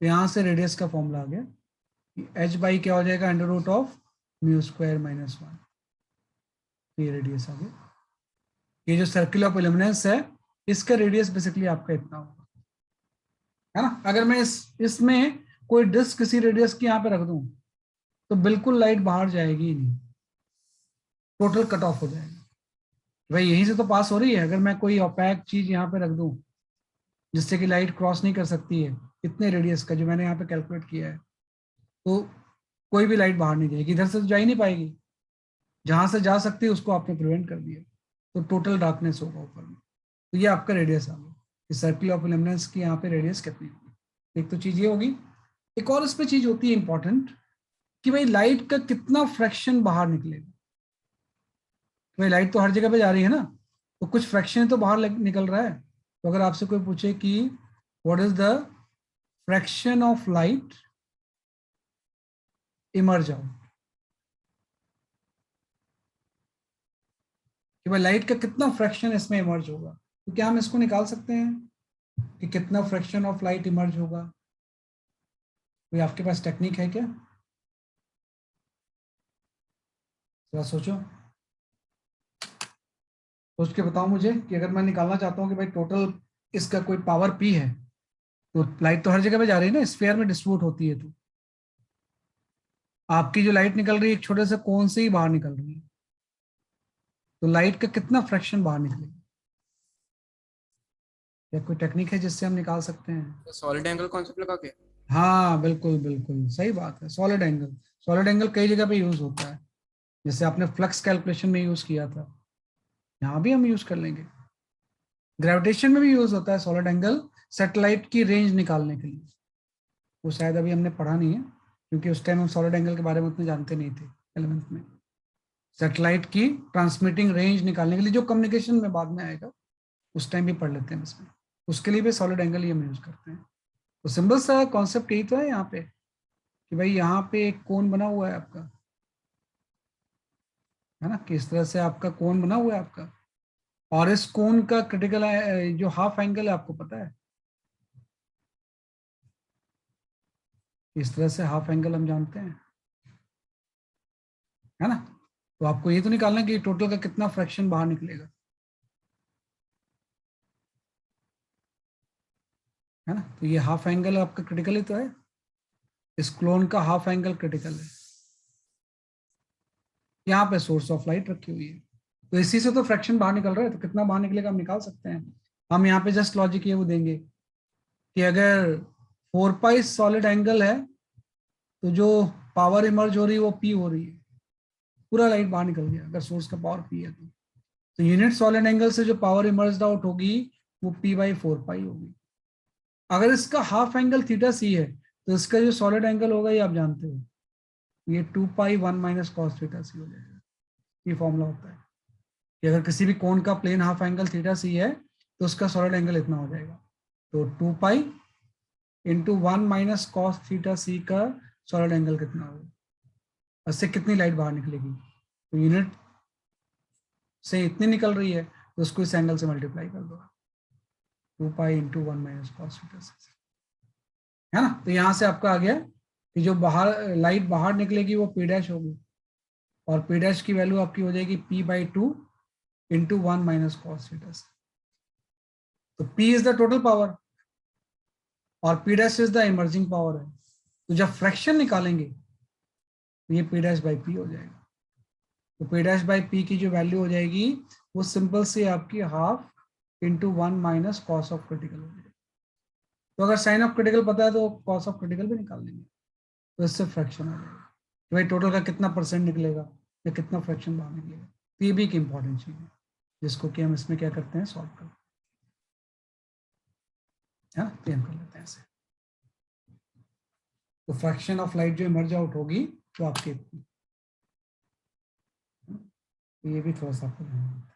तो यहाँ से रेडियस का फॉर्मूला आ गया, h क्या हो जाएगा √μ² - 1। ये रेडियस आ गया। ये जो सर्किल ऑफ इल्यूमिनेंस है इसका रेडियस बेसिकली आपका इतना होगा, है ना। अगर मैं इसमें कोई डिस्क किसी रेडियस की यहाँ पे रख दूं तो बिल्कुल लाइट बाहर जाएगी ही नहीं, टोटल कट ऑफ हो जाएगा। भाई यहीं से तो पास हो रही है, अगर मैं कोई ओपैक चीज यहाँ पे रख दूं जिससे कि लाइट क्रॉस नहीं कर सकती है इतने रेडियस का जो मैंने यहाँ पे कैलकुलेट किया है, तो कोई भी लाइट बाहर नहीं जाएगी, इधर से तो जा ही नहीं पाएगी, जहां से जा सकती है उसको आपने प्रिवेंट कर दिया, तो टोटल डार्कनेस होगा ऊपर में। तो ये आपका रेडियस आ गया कि सर्किल ऑफ इल्यूमिनेंस की यहाँ पे रेडियस कितनी होगी। एक तो चीज ये होगी, एक और इस पे चीज होती है इंपॉर्टेंट कि भाई लाइट का कितना फ्रैक्शन बाहर निकलेगा। भाई लाइट तो हर जगह पे जा रही है ना, तो कुछ फ्रैक्शन तो बाहर निकल रहा है। तो अगर आपसे कोई पूछे कि what is the fraction of light emerge out, कि भाई लाइट का कितना फ्रैक्शन इसमें इमर्ज होगा, तो क्या हम इसको निकाल सकते हैं कि कितना फ्रैक्शन ऑफ लाइट इमर्ज होगा। कोई आपके पास टेक्निक है क्या, थोड़ा सोचो, सोच के बताओ मुझे कि अगर मैं निकालना चाहता हूँ कि भाई टोटल इसका कोई पावर P है, तो लाइट तो हर जगह पे जा रही है ना, स्फीयर में डिस्ट्रीब्यूट होती है, तो आपकी जो लाइट निकल रही है एक छोटे से कोन से ही बाहर निकल रही है, तो लाइट का कितना फ्रैक्शन बाहर निकलेगा। क्या कोई टेक्निक है जिससे हम निकाल सकते हैं। सॉलिड एंगल कॉन्सेप्ट लगा के। हाँ बिल्कुल बिल्कुल सही बात है, सॉलिड एंगल। सॉलिड एंगल कई जगह पे यूज होता है, जैसे आपने फ्लक्स कैलकुलेशन में यूज किया था, यहाँ भी हम यूज कर लेंगे। ग्रेविटेशन में भी यूज होता है सॉलिड एंगल, सैटेलाइट की रेंज निकालने के लिए। वो शायद अभी हमने पढ़ा नहीं है क्योंकि उस टाइम हम सॉलिड एंगल के बारे में उतने जानते नहीं थे 11th में। सैटेलाइट की ट्रांसमिटिंग रेंज निकालने के लिए, जो कम्युनिकेशन में बाद में आएगा, उस टाइम भी पढ़ लेते हैं इसमें, उसके लिए भी सॉलिड एंगल ही हम यूज करते हैं। तो सिंपल सा कॉन्सेप्ट यही तो है यहाँ पे कि भाई यहाँ पे एक कोन बना हुआ है आपका, है ना, किस तरह से आपका कोन बना हुआ है आपका, और इस कोन का क्रिटिकल जो हाफ एंगल है आपको पता है, इस तरह से हाफ एंगल हम जानते हैं, है ना। तो आपको ये तो निकालना कि टोटल का कितना फ्रैक्शन बाहर निकलेगा, है ना। तो ये हाफ एंगल आपका क्रिटिकल ही तो है, इस क्लोन का हाफ एंगल क्रिटिकल है। यहाँ पे सोर्स ऑफ लाइट रखी हुई है, तो इसी से तो फ्रैक्शन बाहर निकल रहा है, तो कितना बाहर निकलेगा हम निकाल सकते हैं। हम यहाँ पे जस्ट लॉजिक ये वो देंगे कि अगर 4 पाई सॉलिड एंगल है तो जो पावर इमर्ज हो रही है वो P हो रही है, पूरा लाइट बाहर निकल गया अगर सोर्स का पावर P है तो यूनिट सॉलिड एंगल से जो पावर इमर्ज आउट होगी वो P/4 पाई होगी। अगर इसका हाफ एंगल थीटा सी है तो इसका जो सॉलिड एंगल होगा ये आप जानते हो, ये 2π1 - cos थीटा सी हो जाएगा। ये फॉर्मूला होता है कि अगर किसी भी कोण का प्लेन हाफ एंगल थीटा सी है तो उसका सॉलिड एंगल इतना हो जाएगा। तो 2π × 1 - cos थीटा सी का सॉलिड एंगल कितना होगा, उससे कितनी लाइट बाहर निकलेगी। तो यूनिट से इतनी निकल रही है तो उसको इस एंगल से मल्टीप्लाई कर दो, 2 पाई इंटू 1 - cos थीटा, है ना। तो यहाँ से आपका आ गया कि जो बाहर लाइट बाहर निकलेगी वो P डैश होगी, और P डैश की वैल्यू आपकी हो जाएगी P/2 इंटू 1 - cos थीटा। तो P is the total power और P dash is the emerging power है। तो जब फ्रैक्शन निकालेंगे तो ये P डैश बाई P हो जाएगा। तो P डैश बाई P की जो वैल्यू हो जाएगी वो सिंपल से आपकी half into 1 - cos of critical हो जाएगी। तो अगर साइन ऑफ क्रिटिकल पता है तो कॉस ऑफ क्रिटिकल भी निकाल लेंगे, तो इससे फ्रैक्शन आ जाएगा कि भाई टोटल का कितना परसेंट निकलेगा या कितना फ्रैक्शन बाहर निकलेगा। तो ये भी एक इंपॉर्टेंट चीज है जिसको कि हम इसमें क्या करते हैं, सॉल्व करते हैं, तो हम कर लेते हैं ऐसे। तो फ्रैक्शन ऑफ लाइट जो इमर्ज आउट होगी वो आपकी इतनी, तो ये भी थोड़ा सा आपको ध्यान रखना है।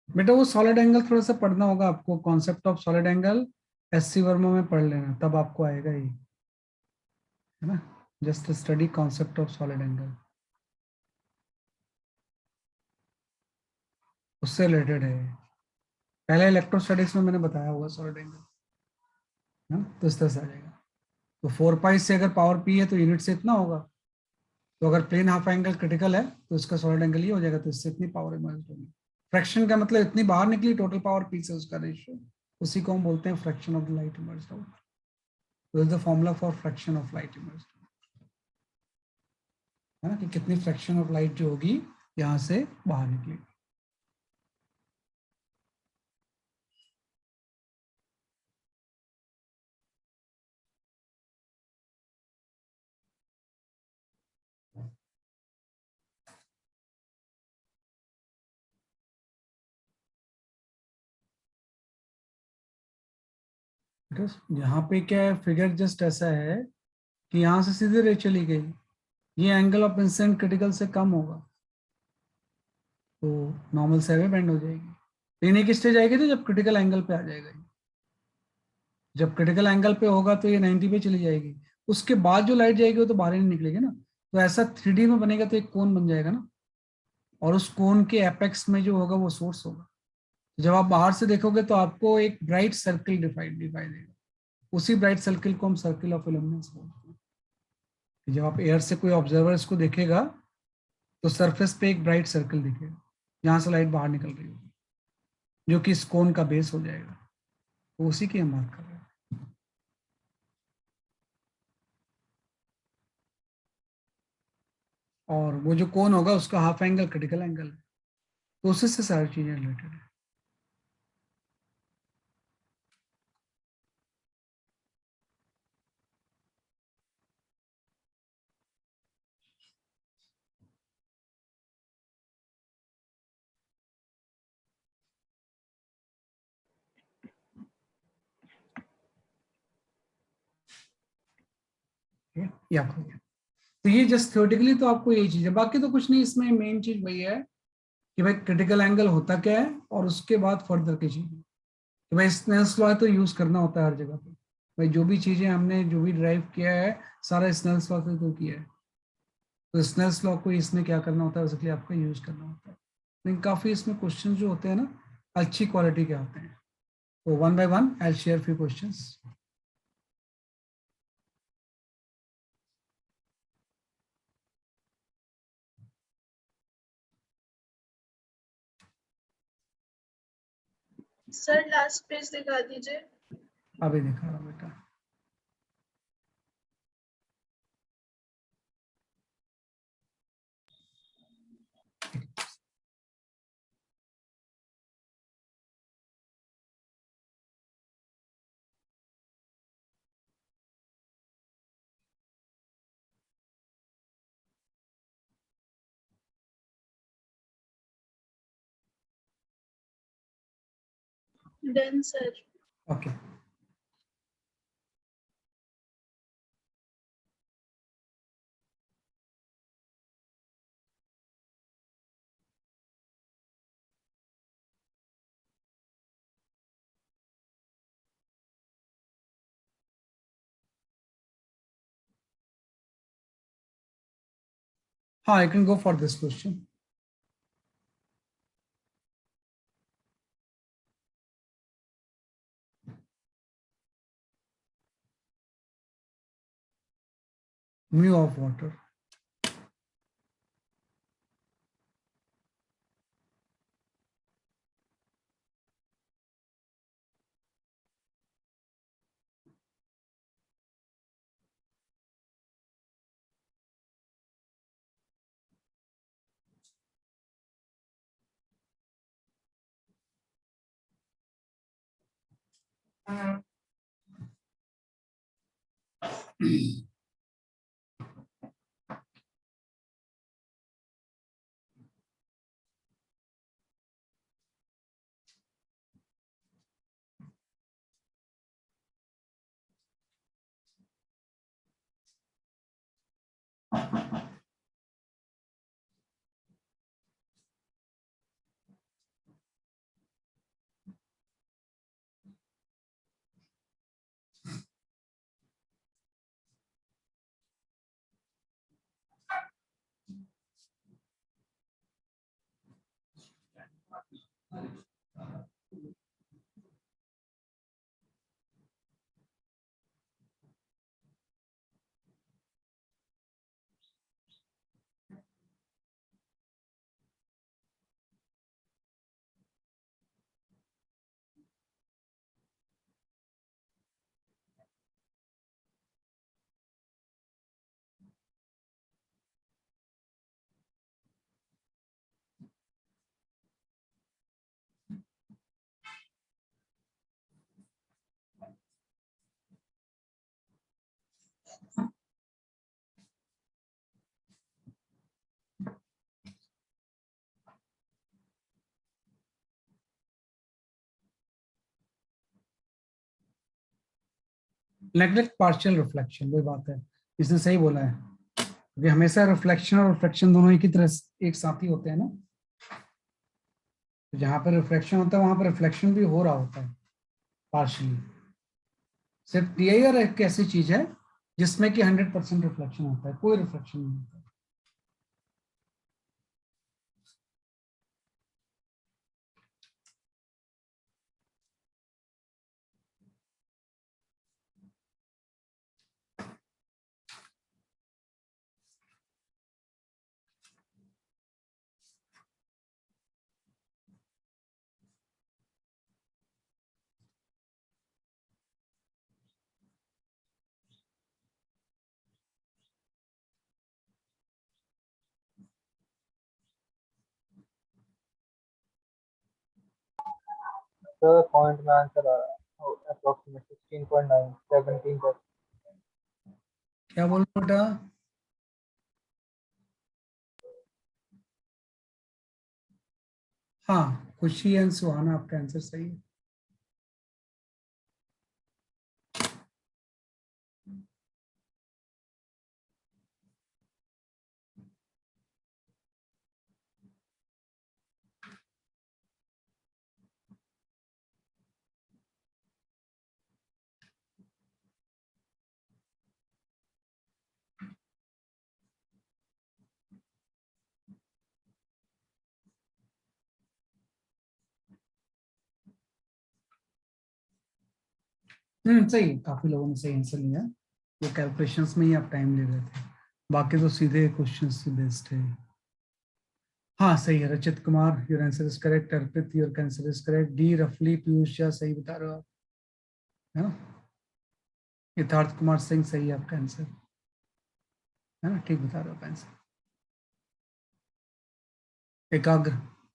बेटा वो सॉलिड एंगल थोड़ा सा पढ़ना होगा आपको, concept of solid angle SC Verma में पढ़ लेना, तब आपको आएगा ये, है ना। Just study concept of solid angle, उससे रिलेटेड है। पहले इलेक्ट्रोस्टैटिक्स में मैंने बताया होगा सॉलिड एंगल, है ना, तो इस तरह से आ जाएगा। तो 4 पाई से अगर पावर P है तो यूनिट से इतना होगा, तो अगर प्लेन हाफ एंगल क्रिटिकल है तो इसका सॉलिड एंगल ये हो जाएगा, तो इससे इतनी पावर इमर्ज होगी। फ्रैक्शन का मतलब इतनी बाहर निकली टोटल पावर P से उसका रेशियो, उसी को हम बोलते हैं fraction of the light emerge out. तो is the formula for fraction of light emerge, है ना, कि कितनी फ्रैक्शन ऑफ लाइट जो होगी यहाँ से बाहर निकलेगी। यहाँ पे क्या है, फिगर जस्ट ऐसा है कि यहाँ से सीधे रे चली गई, ये एंगल ऑफ इंसिडेंट क्रिटिकल से कम होगा तो नॉर्मल से वे बेंड हो जाएगी। लेकिन एक स्टेज आएगी तो जब क्रिटिकल एंगल पे आ जाएगा ये। जब क्रिटिकल एंगल पे होगा तो ये 90 पे चली जाएगी, उसके बाद जो लाइट जाएगी वो तो बाहर ही नहीं निकलेगी ना। तो ऐसा 3D में बनेगा तो एक कोन बन जाएगा ना, और उस कोन के एपेक्स में जो होगा वो सोर्स होगा। जब आप बाहर से देखोगे तो आपको एक ब्राइट सर्किल दिखाई देगा, उसी ब्राइट सर्किल को हम सर्किल ऑफ इल्यूमिनेंस बोलते हैं। कि जब आप एयर से कोई ऑब्जर्वर इसको देखेगा तो सरफेस पे एक ब्राइट सर्कल दिखेगा, यहाँ से लाइट बाहर निकल रही होगी, जो कि इस कोन का बेस हो जाएगा। तो उसी की हम बात कर रहे हैं। और वो जो कोन होगा उसका हाफ एंगल क्रिटिकल एंगल है, तो उसी से सारी चीजें रिलेटेड है। ठीक है, ये आपको तो ये जस्ट थ्योरेटिकली तो आपको यही चीज है, बाकी तो कुछ नहीं। इसमें मेन चीज वही है कि भाई क्रिटिकल एंगल होता क्या है, और उसके बाद फर्दर की चीजें कि भाई स्नेल्स लॉ तो यूज करना होता है हर जगह पे। भाई जो भी चीजें हमने जो भी ड्राइव किया है सारा स्नेल्स लॉ से तो किया है, तो स्नेल्स लॉ को इसमें क्या करना होता है, उसके लिए आपको यूज करना होता है। लेकिन काफी इसमें क्वेश्चन जो होते हैं ना अच्छी क्वालिटी के होते हैं। तो one by one I share few questions. Sir last page दिखा दीजिए। अभी दिखा रहा हूँ बेटा। Done sir. ओके, हाँ, I can go for this question. Mu of water. Neglect partial reflection, वही बात है, इसने सही बोला है, क्योंकि हमेशा रिफ्लेक्शन और रिफ्लेक्शन दोनों एक ही तरह एक साथ ही होते हैं ना। तो जहां पर रिफ्लेक्शन होता है वहां पर रिफ्लेक्शन भी हो रहा होता है पार्शियली। सिर्फ टीआईआर एक ऐसी चीज है जिसमें कि 100% रिफ्लेक्शन होता है, कोई रिफ्लेक्शन नहीं होता है। सर पॉइंट में आंसर आ रहा है अप्रोक्सीमेट 16.9 17 पर। क्या बोल रहे हो बेटा? हाँ, खुशी एंड सुहाना, आपका आंसर सही है। सही, काफी लोगों ने सही आंसर लिया। ये कैलकुलेशंस में ही आप टाइम ले रहे थे, बाकी तो सीधे क्वेश्चन से बेस्ड है। हाँ सही है, रचित Kumar, your answer is correct. Arpit, your answer is correct. D रफली पीयूष झा, सही बता रहे हो आप, है ना। यथार्थ कुमार सिंह, सही है आपका आंसर, है ना, ठीक बता रहे हो आप आंसर। एकाग्र,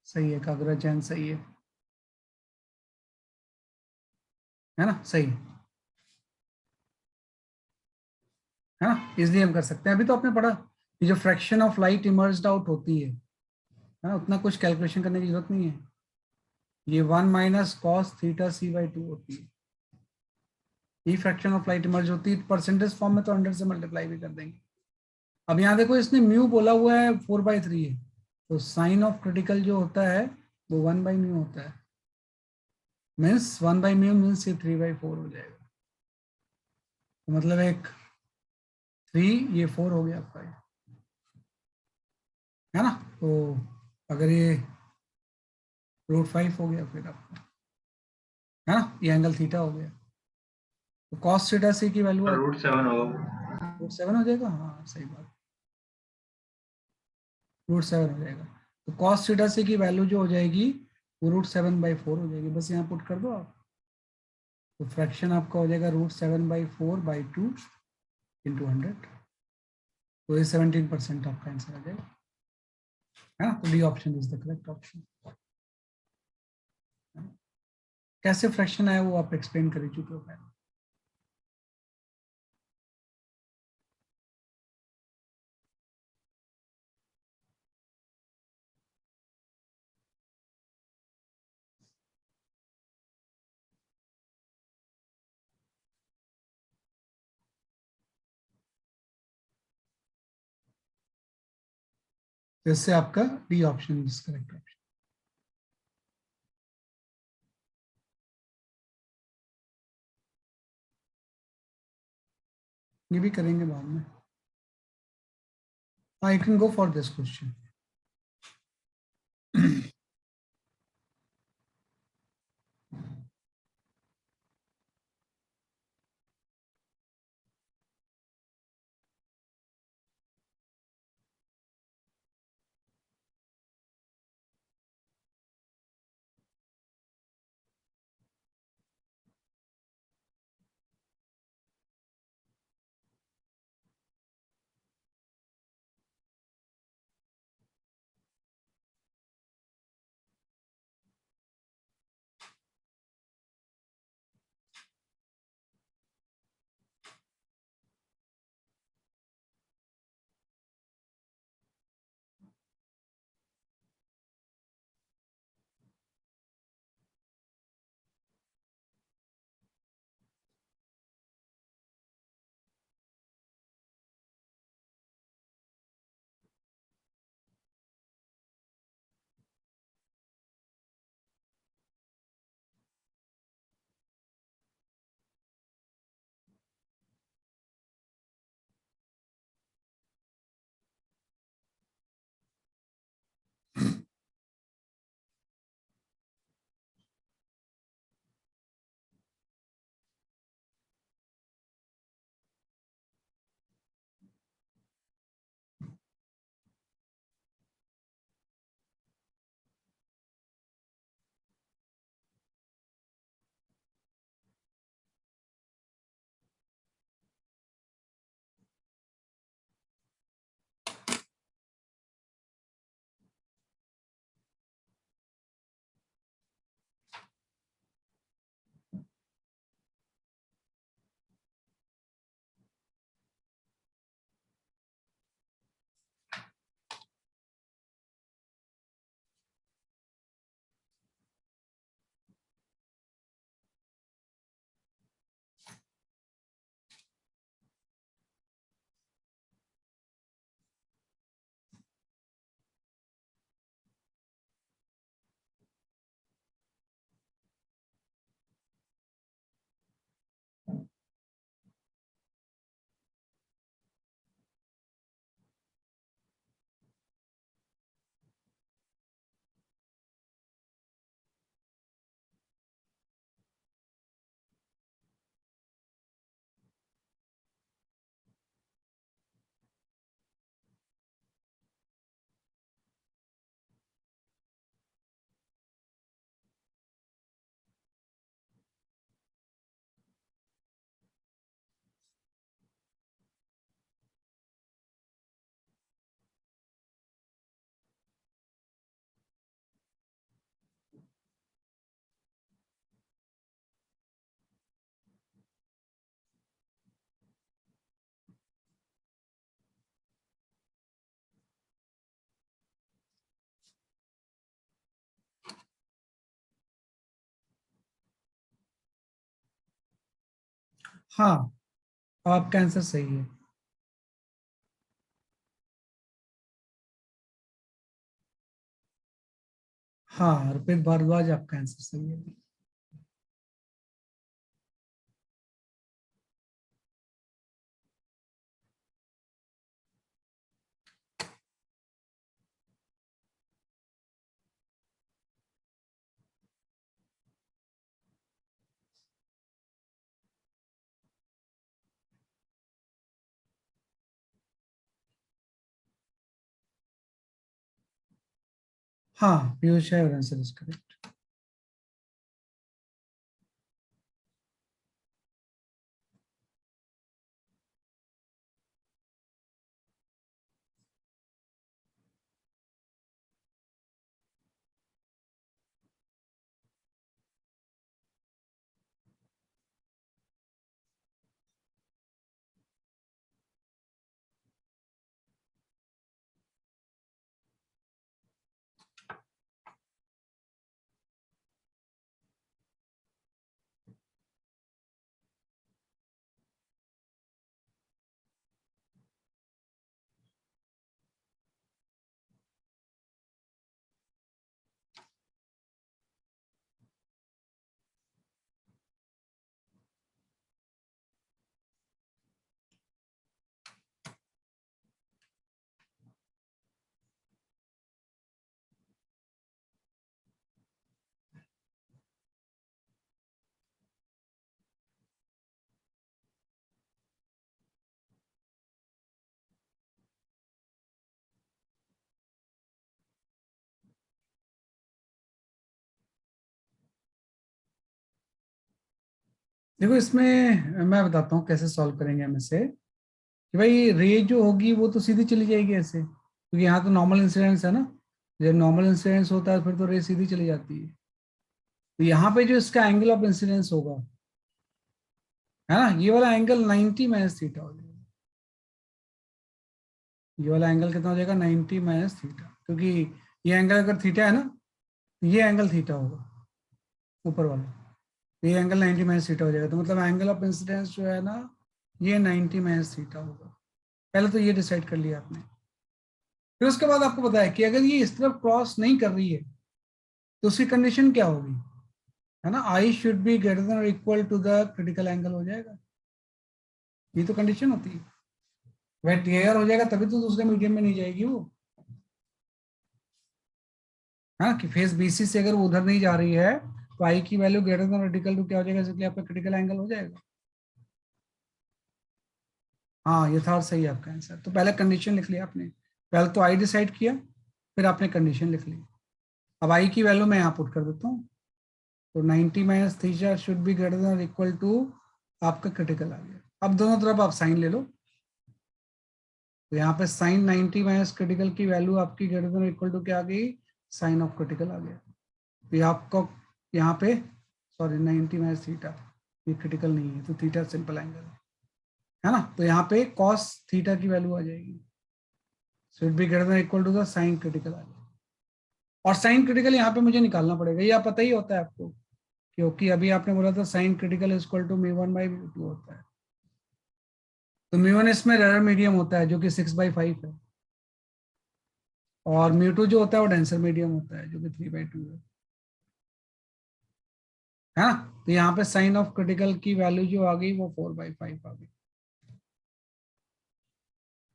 सही है, एकाग्र जैन सही है ना, सही है ना, इजली हम कर सकते हैं। अभी तो आपने पढ़ा, ये जो fraction of light emerged out होती है ना, उतना कुछ कैलकुलेशन करने की जरूरत नहीं है। ये 1 - cos θc/2 होती है। ये फ्रैक्शन ऑफ लाइट इमर्ज होती है परसेंटेज फॉर्म में, तो 100 से मल्टीप्लाई भी कर देंगे। अब यहाँ देखो, इसने म्यू बोला हुआ है 4/3 है, तो साइन ऑफ क्रिटिकल जो होता है वो 1/μ होता है। मीन्स 1/μ मीन्स ये 3/4 हो जाएगा। तो मतलब एक 3, ये 4 हो गया आपका, ये है ना। तो अगर ये √5 हो गया फिर आपका, है ना, ये एंगल थीटा हो गया। तो cos θc की वैल्यू √7 होगा। √7 हो जाएगा, हाँ सही बात, √7 हो जाएगा। तो cos θc की वैल्यू जो हो जाएगी वो √7/4 हो जाएगी। बस यहाँ पुट कर दो आप, तो फ्रैक्शन आपका हो जाएगा √7/4/2 इंटू 100। तो ये 17% आपका आंसर आ जाएगा, है ना। तो D option is the correct option. कैसे फ्रैक्शन आया वो आप एक्सप्लेन कर चुके हो पहले। तो इससे आपका D option is correct option. ये भी करेंगे बाद में। I can go for this question. हाँ, आपका आंसर सही है। हाँ, अर्पित भारद्वाज, आपका आंसर सही है। हाँ, पीयूष है और आंसर इज करेक्ट। देखो, इसमें मैं बताता हूँ कैसे सॉल्व करेंगे हम इसे। कि भाई रे जो होगी वो तो सीधी चली जाएगी ऐसे, क्योंकि यहाँ तो नॉर्मल इंसिडेंस है ना। जब नॉर्मल इंसिडेंस होता है फिर तो रे सीधी चली जाती है। तो यहाँ पे जो इसका एंगल ऑफ इंसिडेंस होगा, है ना, ये वाला एंगल 90 माइनस थीटा हो जाएगा। ये वाला एंगल कितना हो जाएगा? 90 माइनस थीटा, क्योंकि ये एंगल अगर थीटा है ना, तो ये एंगल थीटा होगा ऊपर वाला। तो ये एंगल 90 माइनस थीटा हो जाएगा, तो मतलब एंगल ऑफ इंसिडेंस जो है ना, ये 90 माइनस थीटा होगा। पहले तो ये डिसाइड कर लिया आपने। फिर उसके बाद आपको बताया कि अगर ये इस तरफ क्रॉस नहीं कर रही है तो उसकी कंडीशन क्या होगी, है ना। I should be greater than और equal to the critical angle हो जाएगा। ये तो कंडीशन होती है। वह टीआर हो जाएगा तभी तो दूसरे मीडियम में नहीं जाएगी वो, हाँ, कि फेस बीसी से अगर वो उधर नहीं जा रही है तो आई की वैल्यू ग्रेटर देन और इक्वल टू क्या हो जाएगा, इसलिए आपका क्रिटिकल एंगल हो जाएगा। हाँ, ये था और सही आपका आंसर। तो पहले कंडीशन लिख लिया आपने, पहले तो आई डिसाइड किया, फिर आपने कंडीशन लिख ली। अब आई की वैल्यू मैं यहाँ पुट कर देता हूँ। तो 90 minus theta should be greater than और इक्वल टू आपका क्रिटिकल आ गया। अब दोनों तरफ आप साइन ले लो। तो यहाँ पे साइन 90 माइनस क्रिटिकल की वैल्यू आपकी ग्रेटर देन और इक्वल टू क्या आ गई? साइन ऑफ क्रिटिकल आ गया। तो ये आपको यहाँ पे, सॉरी, 90 माइनस थीटा, ये क्रिटिकल नहीं है तो थीटा सिंपल एंगल है ना। तो यहाँ पे कॉस थीटा की वैल्यू आ जाएगी, should be greater than equal to the sine critical आ जाएगा। और साइन क्रिटिकल यहाँ पे मुझे निकालना पड़ेगा, ये आप पता ही होता है आपको, क्योंकि अभी आपने बोला था साइन क्रिटिकल इक्वल टू μ1/μ2 होता है। तो μ1 इसमें एरर मीडियम होता है जो कि 6/5 है, और μ2 जो होता है वो डेंसर मीडियम होता है जो कि 3/2 है ना। तो यहाँ पे साइन ऑफ क्रिटिकल की वैल्यू जो आ गई वो 4/5 आ गई,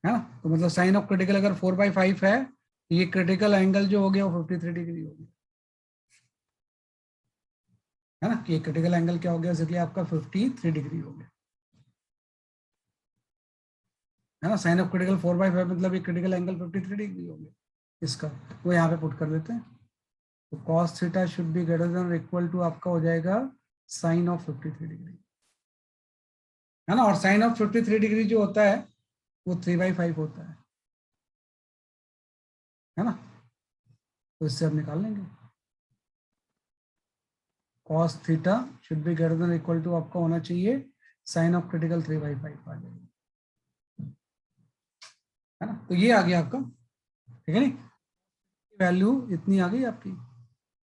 है ना। तो मतलब साइन ऑफ क्रिटिकल अगर 4/5 है, ये क्रिटिकल एंगल जो हो गया वो 53 डिग्री हो गया, है ना। ये क्रिटिकल एंगल क्या हो गया, इसलिए आपका 53 डिग्री हो गया, है ना। साइन ऑफ क्रिटिकल 4/5 मतलब ये क्रिटिकल एंगल 53 डिग्री हो गया इसका। वो यहाँ पे पुट कर देते हैं। तो cos theta should be greater than और इक्वल टू आपका हो जाएगा साइन ऑफ 53 डिग्री, है ना। और साइन ऑफ 53 डिग्री जो होता है वो 3/5 होता है ना। तो इससे हम निकाल लेंगे cos theta should be greater than equal to आपका होना चाहिए साइन ऑफ क्रिटिकल 3/5 आ जाएगा, है ना। तो ये आ गया आपका, ठीक है नहीं, वैल्यू इतनी आ गई आपकी।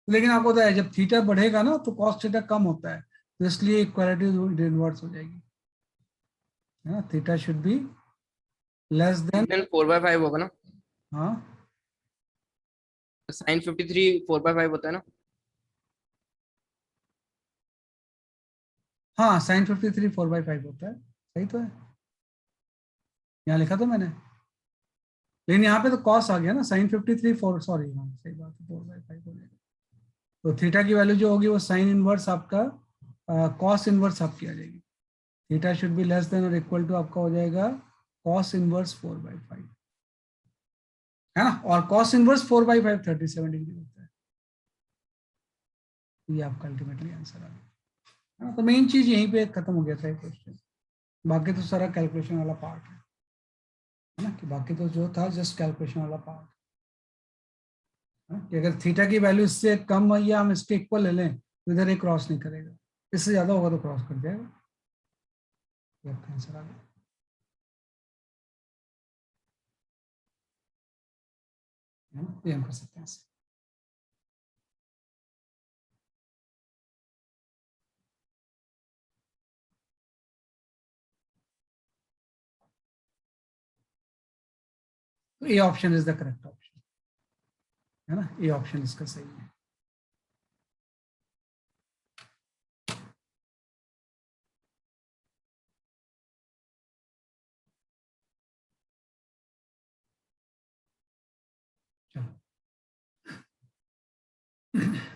लेकिन आपको पता है जब थीटा बढ़ेगा ना तो cos थीटा कम होता है, तो इसलिए इक्वालिटी इनवर्स हो जाएगी। है ना, theta should be less than, then 4/5 होगा ना, हाँ sin 53 4/5 होता है ना। हाँ साइन 53 4/5 होता है, सही तो है, यहाँ लिखा तो मैंने, लेकिन यहाँ पे तो कॉस आ गया ना, साइन 53 4, सॉरी हाँ सही बात है, 4/5 हो जाएगा। तो थीटा की वैल्यू जो होगी वो साइन इनवर्स आपका कॉस इनवर्स आपकी आ जाएगी। Theta should be less then और इक्वल टू आपका हो जाएगा कॉस इनवर्स 4/5, है ना, और कॉस इनवर्स 4/5 37 डिग्री होता है। ये आपका अल्टीमेटली आंसर आ गया, है ना। तो मेन चीज यहीं पे खत्म हो गया था क्वेश्चन, बाकी तो सारा कैलकुलेशन वाला पार्ट है ना, कि बाकी तो जो था जस्ट कैलकुलेशन वाला पार्ट है ना, कि अगर थीटा की वैल्यू इससे कम है या हम इसके इक्वल ले लें तो इधर एक क्रॉस नहीं करेगा, इससे ज्यादा होगा तो क्रॉस कर जाएगा। ये आपका आंसर आ गया। है ना, ये हम कर सकते हैं ऐसे। तो A option is the correct option, है ना, ए ऑप्शन इसका सही है।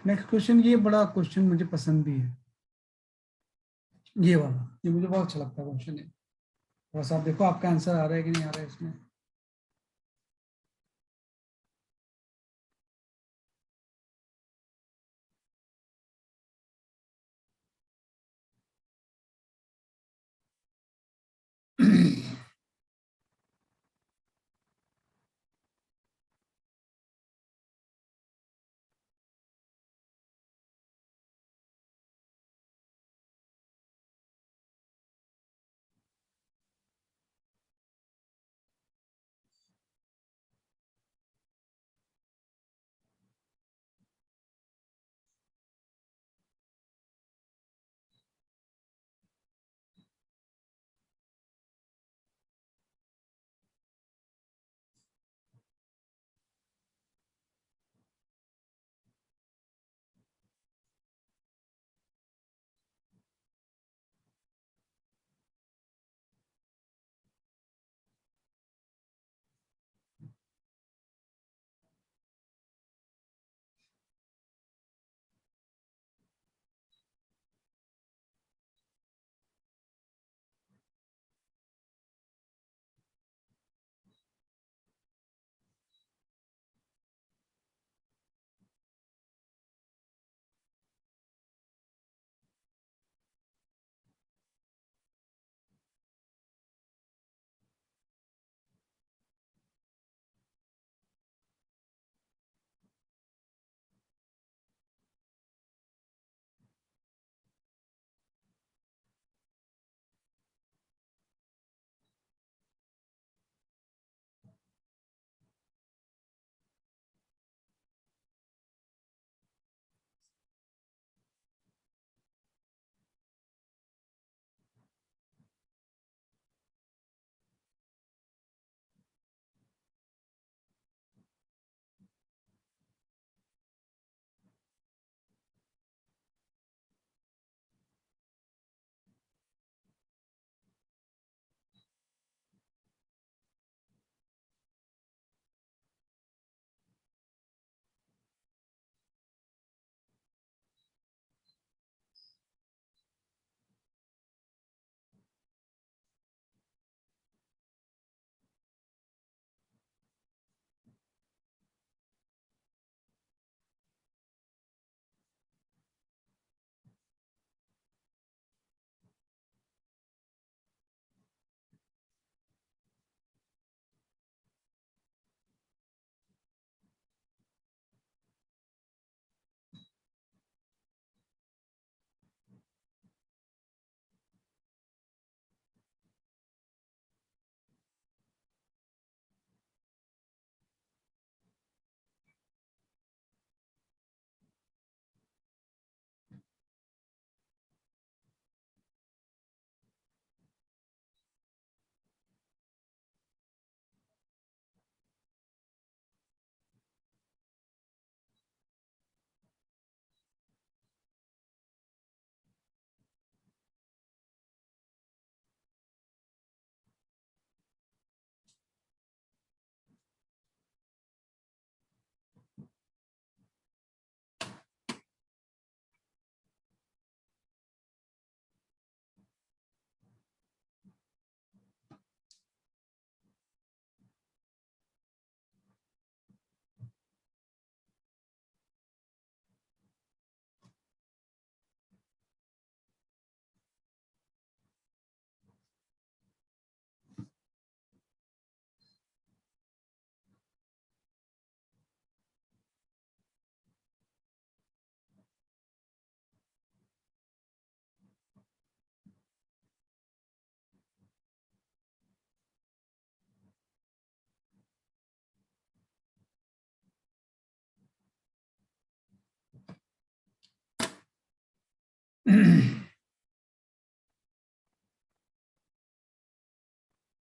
नेक्स्ट क्वेश्चन, ये बड़ा क्वेश्चन मुझे पसंद भी है, ये वाला, ये मुझे बहुत अच्छा लगता है क्वेश्चन है। बस आप देखो आपका आंसर आ रहा है कि नहीं आ रहा है इसमें।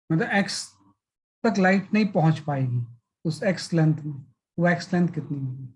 मतलब एक्स तक लाइट नहीं पहुंच पाएगी उस एक्स लेंथ में, वो एक्स लेंथ कितनी होगी?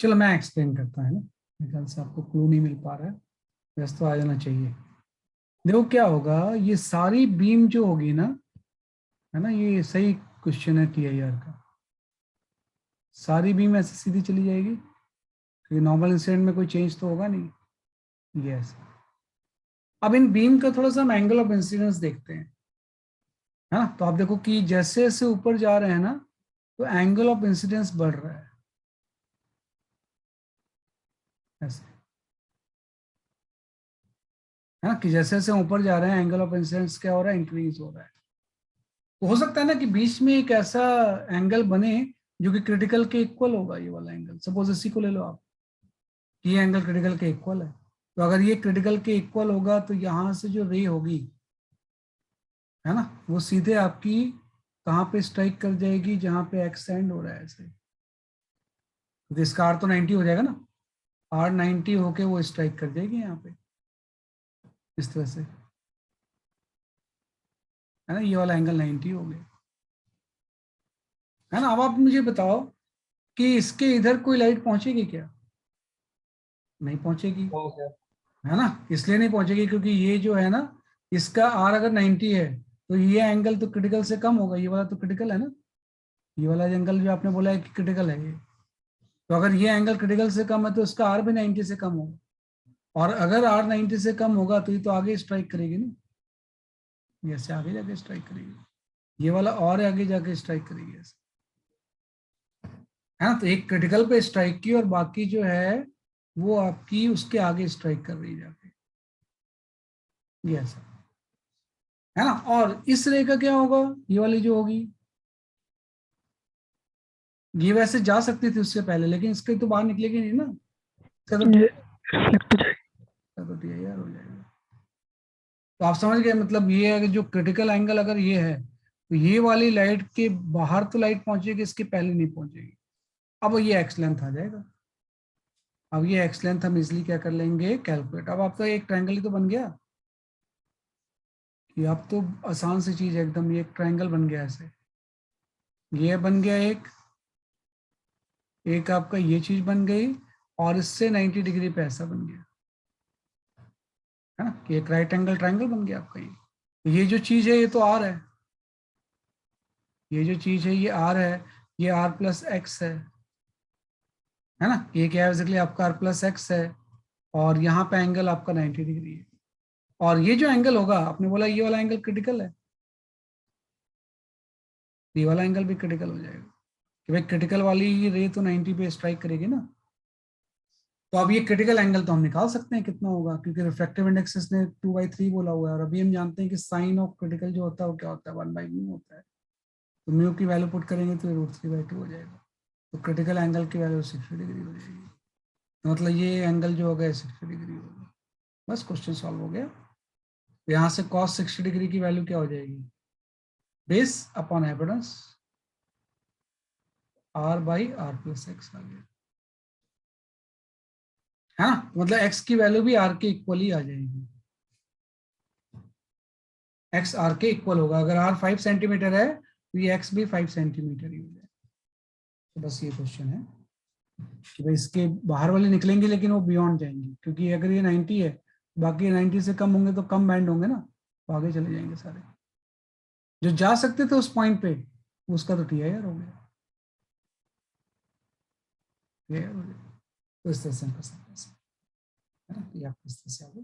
चलो मैं एक्सप्लेन करता है ना, मेरे ख्याल से आपको क्लू नहीं मिल पा रहा है, वैसे तो आ जाना चाहिए। देखो क्या होगा, ये सारी बीम जो होगी ना, है ना, ये सही क्वेश्चन है TIR का। सारी बीम ऐसे सीधी चली जाएगी क्योंकि नॉर्मल इंसिडेंट में कोई चेंज तो होगा नहीं। यस। अब इन बीम का थोड़ा सा हम एंगल ऑफ इंसिडेंस देखते हैं, है ना। तो आप देखो कि जैसे जैसे ऊपर जा रहे हैं ना, तो एंगल ऑफ इंसिडेंस बढ़ रहा है ऐसे, है ना, कि जैसे जैसे ऊपर जा रहे हैं एंगल ऑफ इंसिडेंस क्या हो रहा है, इंक्रीज हो रहा है। तो हो सकता है ना कि बीच में एक ऐसा एंगल बने जो कि क्रिटिकल के इक्वल होगा, ये वाला एंगल। सपोज इसी को ले लो आप, कि ये एंगल क्रिटिकल के इक्वल है। तो अगर ये क्रिटिकल के इक्वल होगा तो यहाँ से जो रे होगी, है ना, वो सीधे आपकी कहाँ पे स्ट्राइक कर जाएगी, जहाँ पे एक्स एंड हो रहा है ऐसे। तो इसका R तो 90 हो जाएगा ना, R 90 होके वो स्ट्राइक कर जाएगी यहाँ पे इस तरह से, है ना। ये वाला एंगल 90 हो गया, है ना। अब आप मुझे बताओ कि इसके इधर कोई लाइट पहुंचेगी क्या? नहीं पहुंचेगी, नहीं सर। है ना। इसलिए नहीं पहुंचेगी क्योंकि ये जो है ना, इसका R अगर 90 है तो ये एंगल तो क्रिटिकल से कम होगा, ये वाला तो क्रिटिकल है ना। ये वाला एंगल जो आपने बोला है कि क्रिटिकल है ये, तो अगर ये एंगल क्रिटिकल से कम है तो इसका R भी 90 से कम होगा, और अगर R 90 से कम होगा तो ये तो आगे स्ट्राइक करेगी ना, ये ऐसे आगे जाके स्ट्राइक करेगी, ये वाला और आगे जाके स्ट्राइक करेगी ऐसे, है ना। तो एक क्रिटिकल पे स्ट्राइक की और बाकी जो है वो आपकी उसके आगे स्ट्राइक कर रही है जाके, ये ऐसा, है ना। और इस रे का क्या होगा, ये वाली जो होगी, ये वैसे जा सकती थी उससे पहले, लेकिन इसके तो बाहर निकलेगी नहीं ना, इसका तो ये रिफ्लेक्ट हो जाएगी। TIR हो जाएगा। तो आप समझ गए, मतलब ये है कि जो क्रिटिकल एंगल अगर ये है तो ये वाली लाइट के बाहर तो लाइट पहुंचेगी, इसके पहले नहीं पहुंचेगी। अब ये एक्स लेंथ आ जाएगा। अब ये एक्स लेंथ हम इजिली क्या कर लेंगे, कैलकुलेट। अब आपका एक ट्रायंगल ही तो बन गया, ये अब तो आसान सी चीज है एकदम, ये एक ट्रायंगल बन गया ऐसे, ये बन गया एक, एक आपका ये चीज बन गई, और इससे 90 डिग्री पे ऐसा बन गया, है ना, कि एक राइट एंगल ट्रायंगल बन गया आपका ये जो चीज है ये तो R है, ये जो चीज है ये R है, ये R प्लस एक्स है ना। ये क्या है बेसिकली आपका R प्लस एक्स है, और यहाँ पे एंगल आपका 90 डिग्री है। और ये जो एंगल होगा, आपने बोला ये वाला एंगल क्रिटिकल है, ये वाला एंगल भी क्रिटिकल हो जाएगा, कि भाई क्रिटिकल वाली रे तो 90 पे स्ट्राइक करेगी ना। तो अब ये क्रिटिकल एंगल तो हम निकाल सकते हैं कितना होगा, क्योंकि रिफ्रैक्टिव इंडेक्स ने 2/3 बोला हुआ है, और अभी हम जानते हैं कि साइन ऑफ क्रिटिकल जो होता है वो क्या होता है, 1/μ होता है। तो म्यू की वैल्यू पुट करेंगे तो √3/2 हो जाएगा। तो क्रिटिकल एंगल की वैल्यू 60 डिग्री हो जाएगी, तो मतलब ये एंगल जो होगा 60 डिग्री होगा। बस क्वेश्चन सॉल्व हो गया। तो यहाँ से cos 60 डिग्री की वैल्यू क्या हो जाएगी, base upon evidence R/R plus X आ गया, है ना। मतलब x की वैल्यू भी R के इक्वल ही आ जाएगी, x R के इक्वल होगा। अगर R 5 सेंटीमीटर है तो ये x भी 5 सेंटीमीटर ही हो जाएगा। तो बस ये क्वेश्चन है कि भाई इसके बाहर वाले निकलेंगे लेकिन वो बियॉन्ड जाएंगे, क्योंकि अगर ये 90 है, बाकी 90 से कम होंगे तो कम बैंड होंगे ना, तो आगे चले जाएंगे सारे। जो जा सकते थे उस पॉइंट पे उसका तो TIR हो गया। ये तो इस तरह से हम कर सकते हैं, है ना? ये आप इस तरह से आगे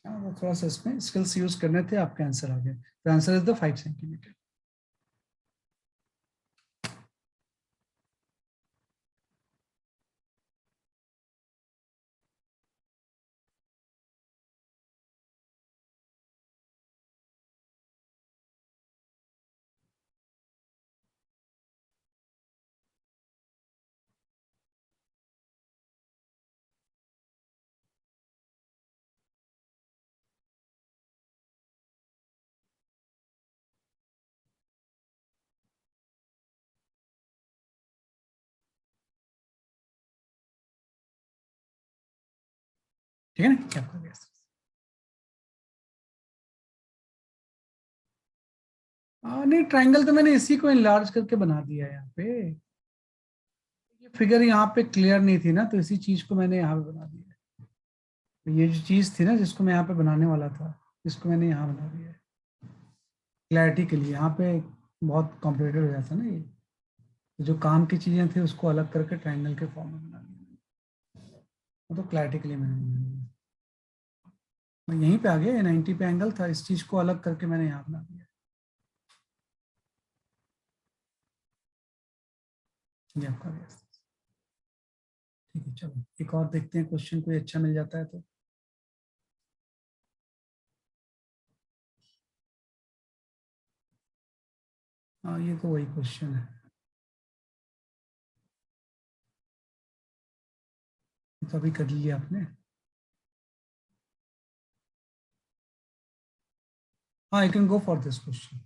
हाँ, वो थोड़ा सा इसमें स्किल्स यूज करने थे, आपके आंसर आ गए। तो आंसर इज द 5 सेंटीमीटर। ठीक है ना, क्या आपका गैस? नहीं, ट्राइंगल तो मैंने इसी को इनलार्ज करके बना दिया है यहाँ पे। ये फिगर यहाँ पे क्लियर नहीं थी ना, तो इसी चीज को मैंने यहाँ पे बना दिया है। तो ये जो चीज थी ना जिसको मैं यहाँ पे बनाने वाला था, इसको मैंने यहाँ बना दिया है क्लैरिटी के लिए। यहाँ पे बहुत कॉम्प्लिकेटेड हो जाता है ना ये, तो जो काम की चीजें थी उसको अलग करके ट्राइंगल के फॉर्म में बना दिया। वो तो क्लैरिटी के लिए मैंने बना दिया। मैं यहीं पे आ गया, 90 पे एंगल था, इस चीज को अलग करके मैंने यहाँ बना दिया। ये आपका गया। ठीक है, चलो एक और देखते हैं, क्वेश्चन कोई अच्छा मिल जाता है तो। हाँ, ये तो वही क्वेश्चन है, ये तो अभी कर लिया आपने। हाँ, I can go for this question.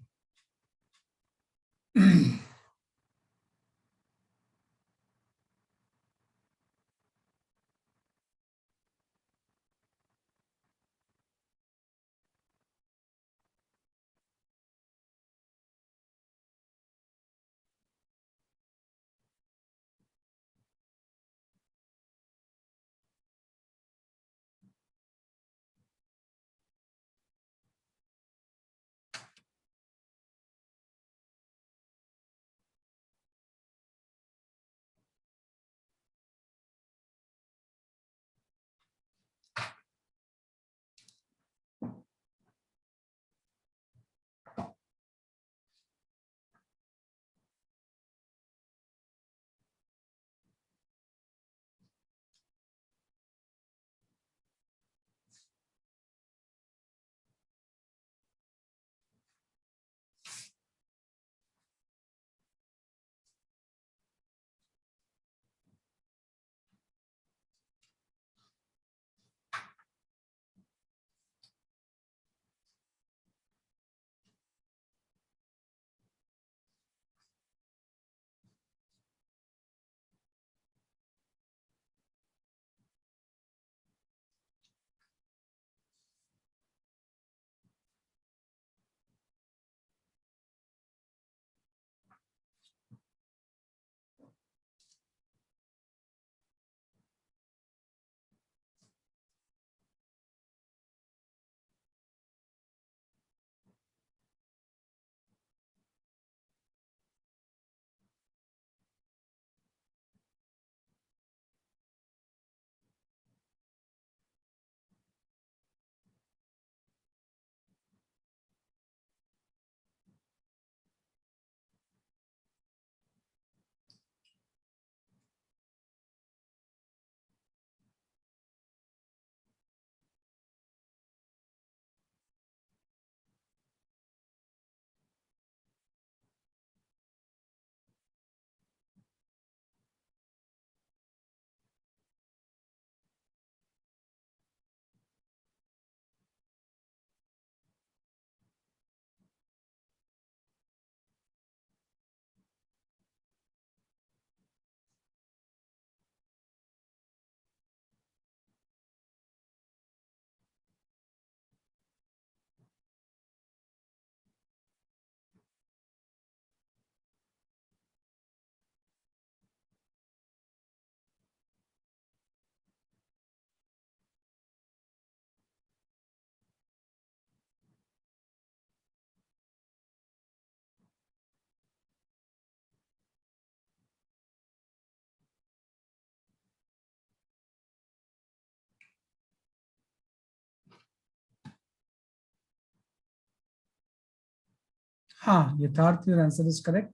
हाँ, यथार्थ, your answer is correct.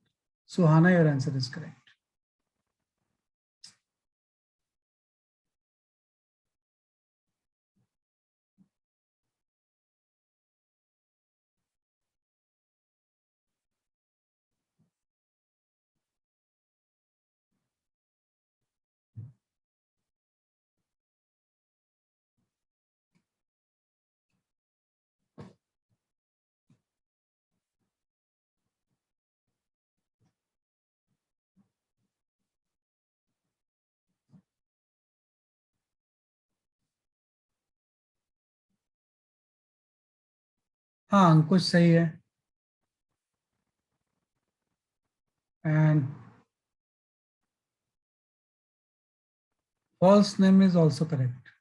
Suhana, your answer is correct. हाँ, अंकुश सही है. And false name is also correct.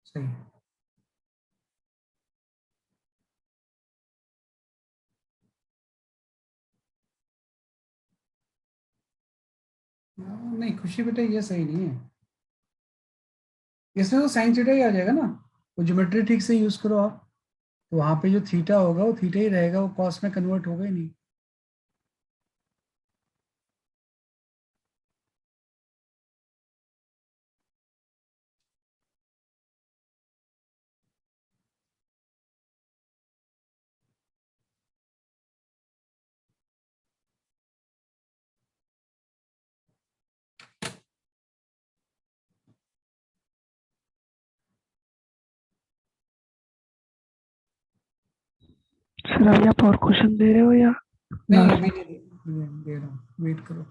सही है. नहीं खुशी बेटा, ये सही नहीं है. इसमें तो साइन थीटा ही आ जाएगा ना. वो ज्योमेट्री ठीक से यूज करो आप, तो वहां पे जो थीटा होगा वो थीटा ही रहेगा, वो कॉस में कन्वर्ट होगा ही नहीं. सर अभी आप और क्वेश्चन दे रहे हो या नहीं last? अभी नहीं दे रहा हूँ, वेट करो.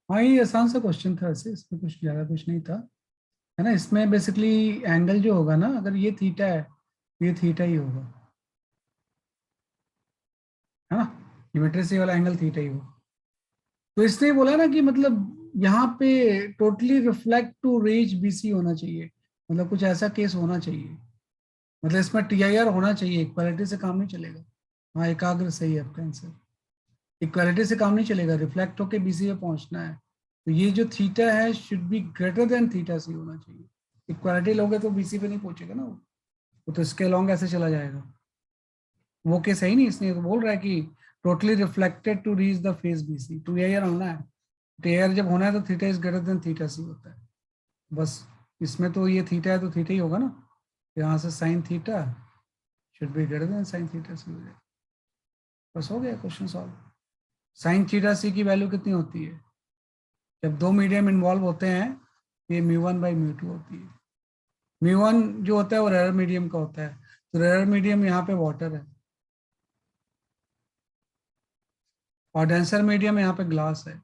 हाँ, ये आसान सा क्वेश्चन था वैसे, इसमें कुछ ज्यादा कुछ नहीं था, है ना. इसमें बेसिकली एंगल जो होगा ना, अगर ये थीटा है तो ये थीटा ही होगा, है ना. ज्योमेट्री से वाला एंगल थीटा ही होगा. तो इसने बोला ना कि मतलब यहाँ पे totally reflect two rays BC होना चाहिए, मतलब कुछ ऐसा केस होना चाहिए, मतलब इसमें टीआईआर होना चाहिए, इक्वालिटी से काम नहीं चलेगा. हाँ, एकाग्र सही है आपका आंसर. इक्वालिटी से काम नहीं चलेगा, रिफ्लेक्ट होके बीसी पे पहुंचना है, तो ये जो थीटा है should be greater than theta C होना चाहिए. इक्वालिटी लोगे तो बीसी पे नहीं पहुंचेगा ना वो तो इसके लॉन्ग ऐसे चला जाएगा. वो केस है ही नहीं, इसने तो बोल रहा है कि totally reflected to reach the face BC, टू एयर होना है. टेयर जब होना है तो theta is greater than theta C होता है. बस इसमें तो ये थीटा है तो थीटा ही होगा ना. यहाँ से sine theta should be greater than sine theta C हो जाएगा. बस हो गया question solve. Sine theta C की वैल्यू कितनी होती है जब दो मीडियम इन्वॉल्व होते हैं? ये μ1/μ2 होती है. μ1 जो होता है वो रेयर मीडियम का होता है, तो रेयर मीडियम यहाँ पे वाटर है और डेंसर मीडियम यहाँ पे ग्लास है.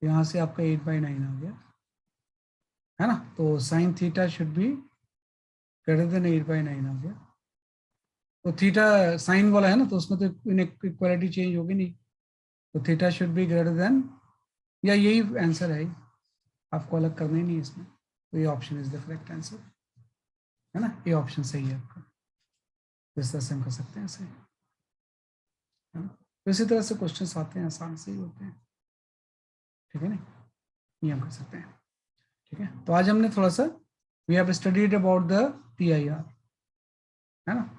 यहाँ से आपका 8/9 आ गया, है ना. तो sign theta should be greater then 8/9 आ गया. तो थीटा साइन वाला है ना, तो उसमें तो इक्वालिटी चेंज होगी नहीं, तो theta should be greater then, या यही आंसर है, आपको अलग करना ही नहीं है इसमें. तो ये option is the correct answer, है ना. ये ऑप्शन सही है आपका. तो इस तरह से हम कर सकते हैं ऐसे, है ना. तो इसी तरह से क्वेश्चन आते हैं, आसान से ही होते हैं, ठीक है ना. ये हम कर सकते हैं, ठीक है. तो आज हमने थोड़ा सा we have studied about the TIR, है ना.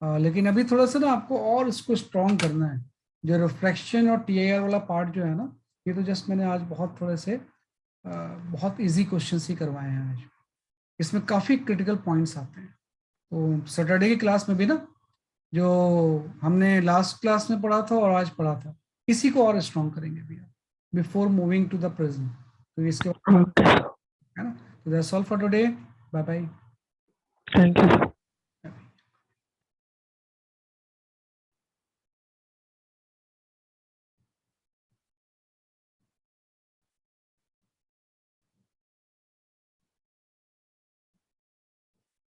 लेकिन अभी थोड़ा सा ना आपको और इसको स्ट्रॉन्ग करना है. जो रिफ्रैक्शन और टीआईआर वाला पार्ट जो है ना, ये तो जस्ट मैंने आज बहुत थोड़े से बहुत इजी क्वेश्चंस ही करवाए हैं आज. इसमें काफ़ी क्रिटिकल पॉइंट्स आते हैं. तो सैटरडे की क्लास में भी ना, जो हमने लास्ट क्लास में पढ़ा था और आज पढ़ा था, इसी को और स्ट्रॉन्ग करेंगे भैया before moving to the present. तो इसके बाद, Okay, sir. है ना. तो that's all for today. Bye bye. Thank you, sir.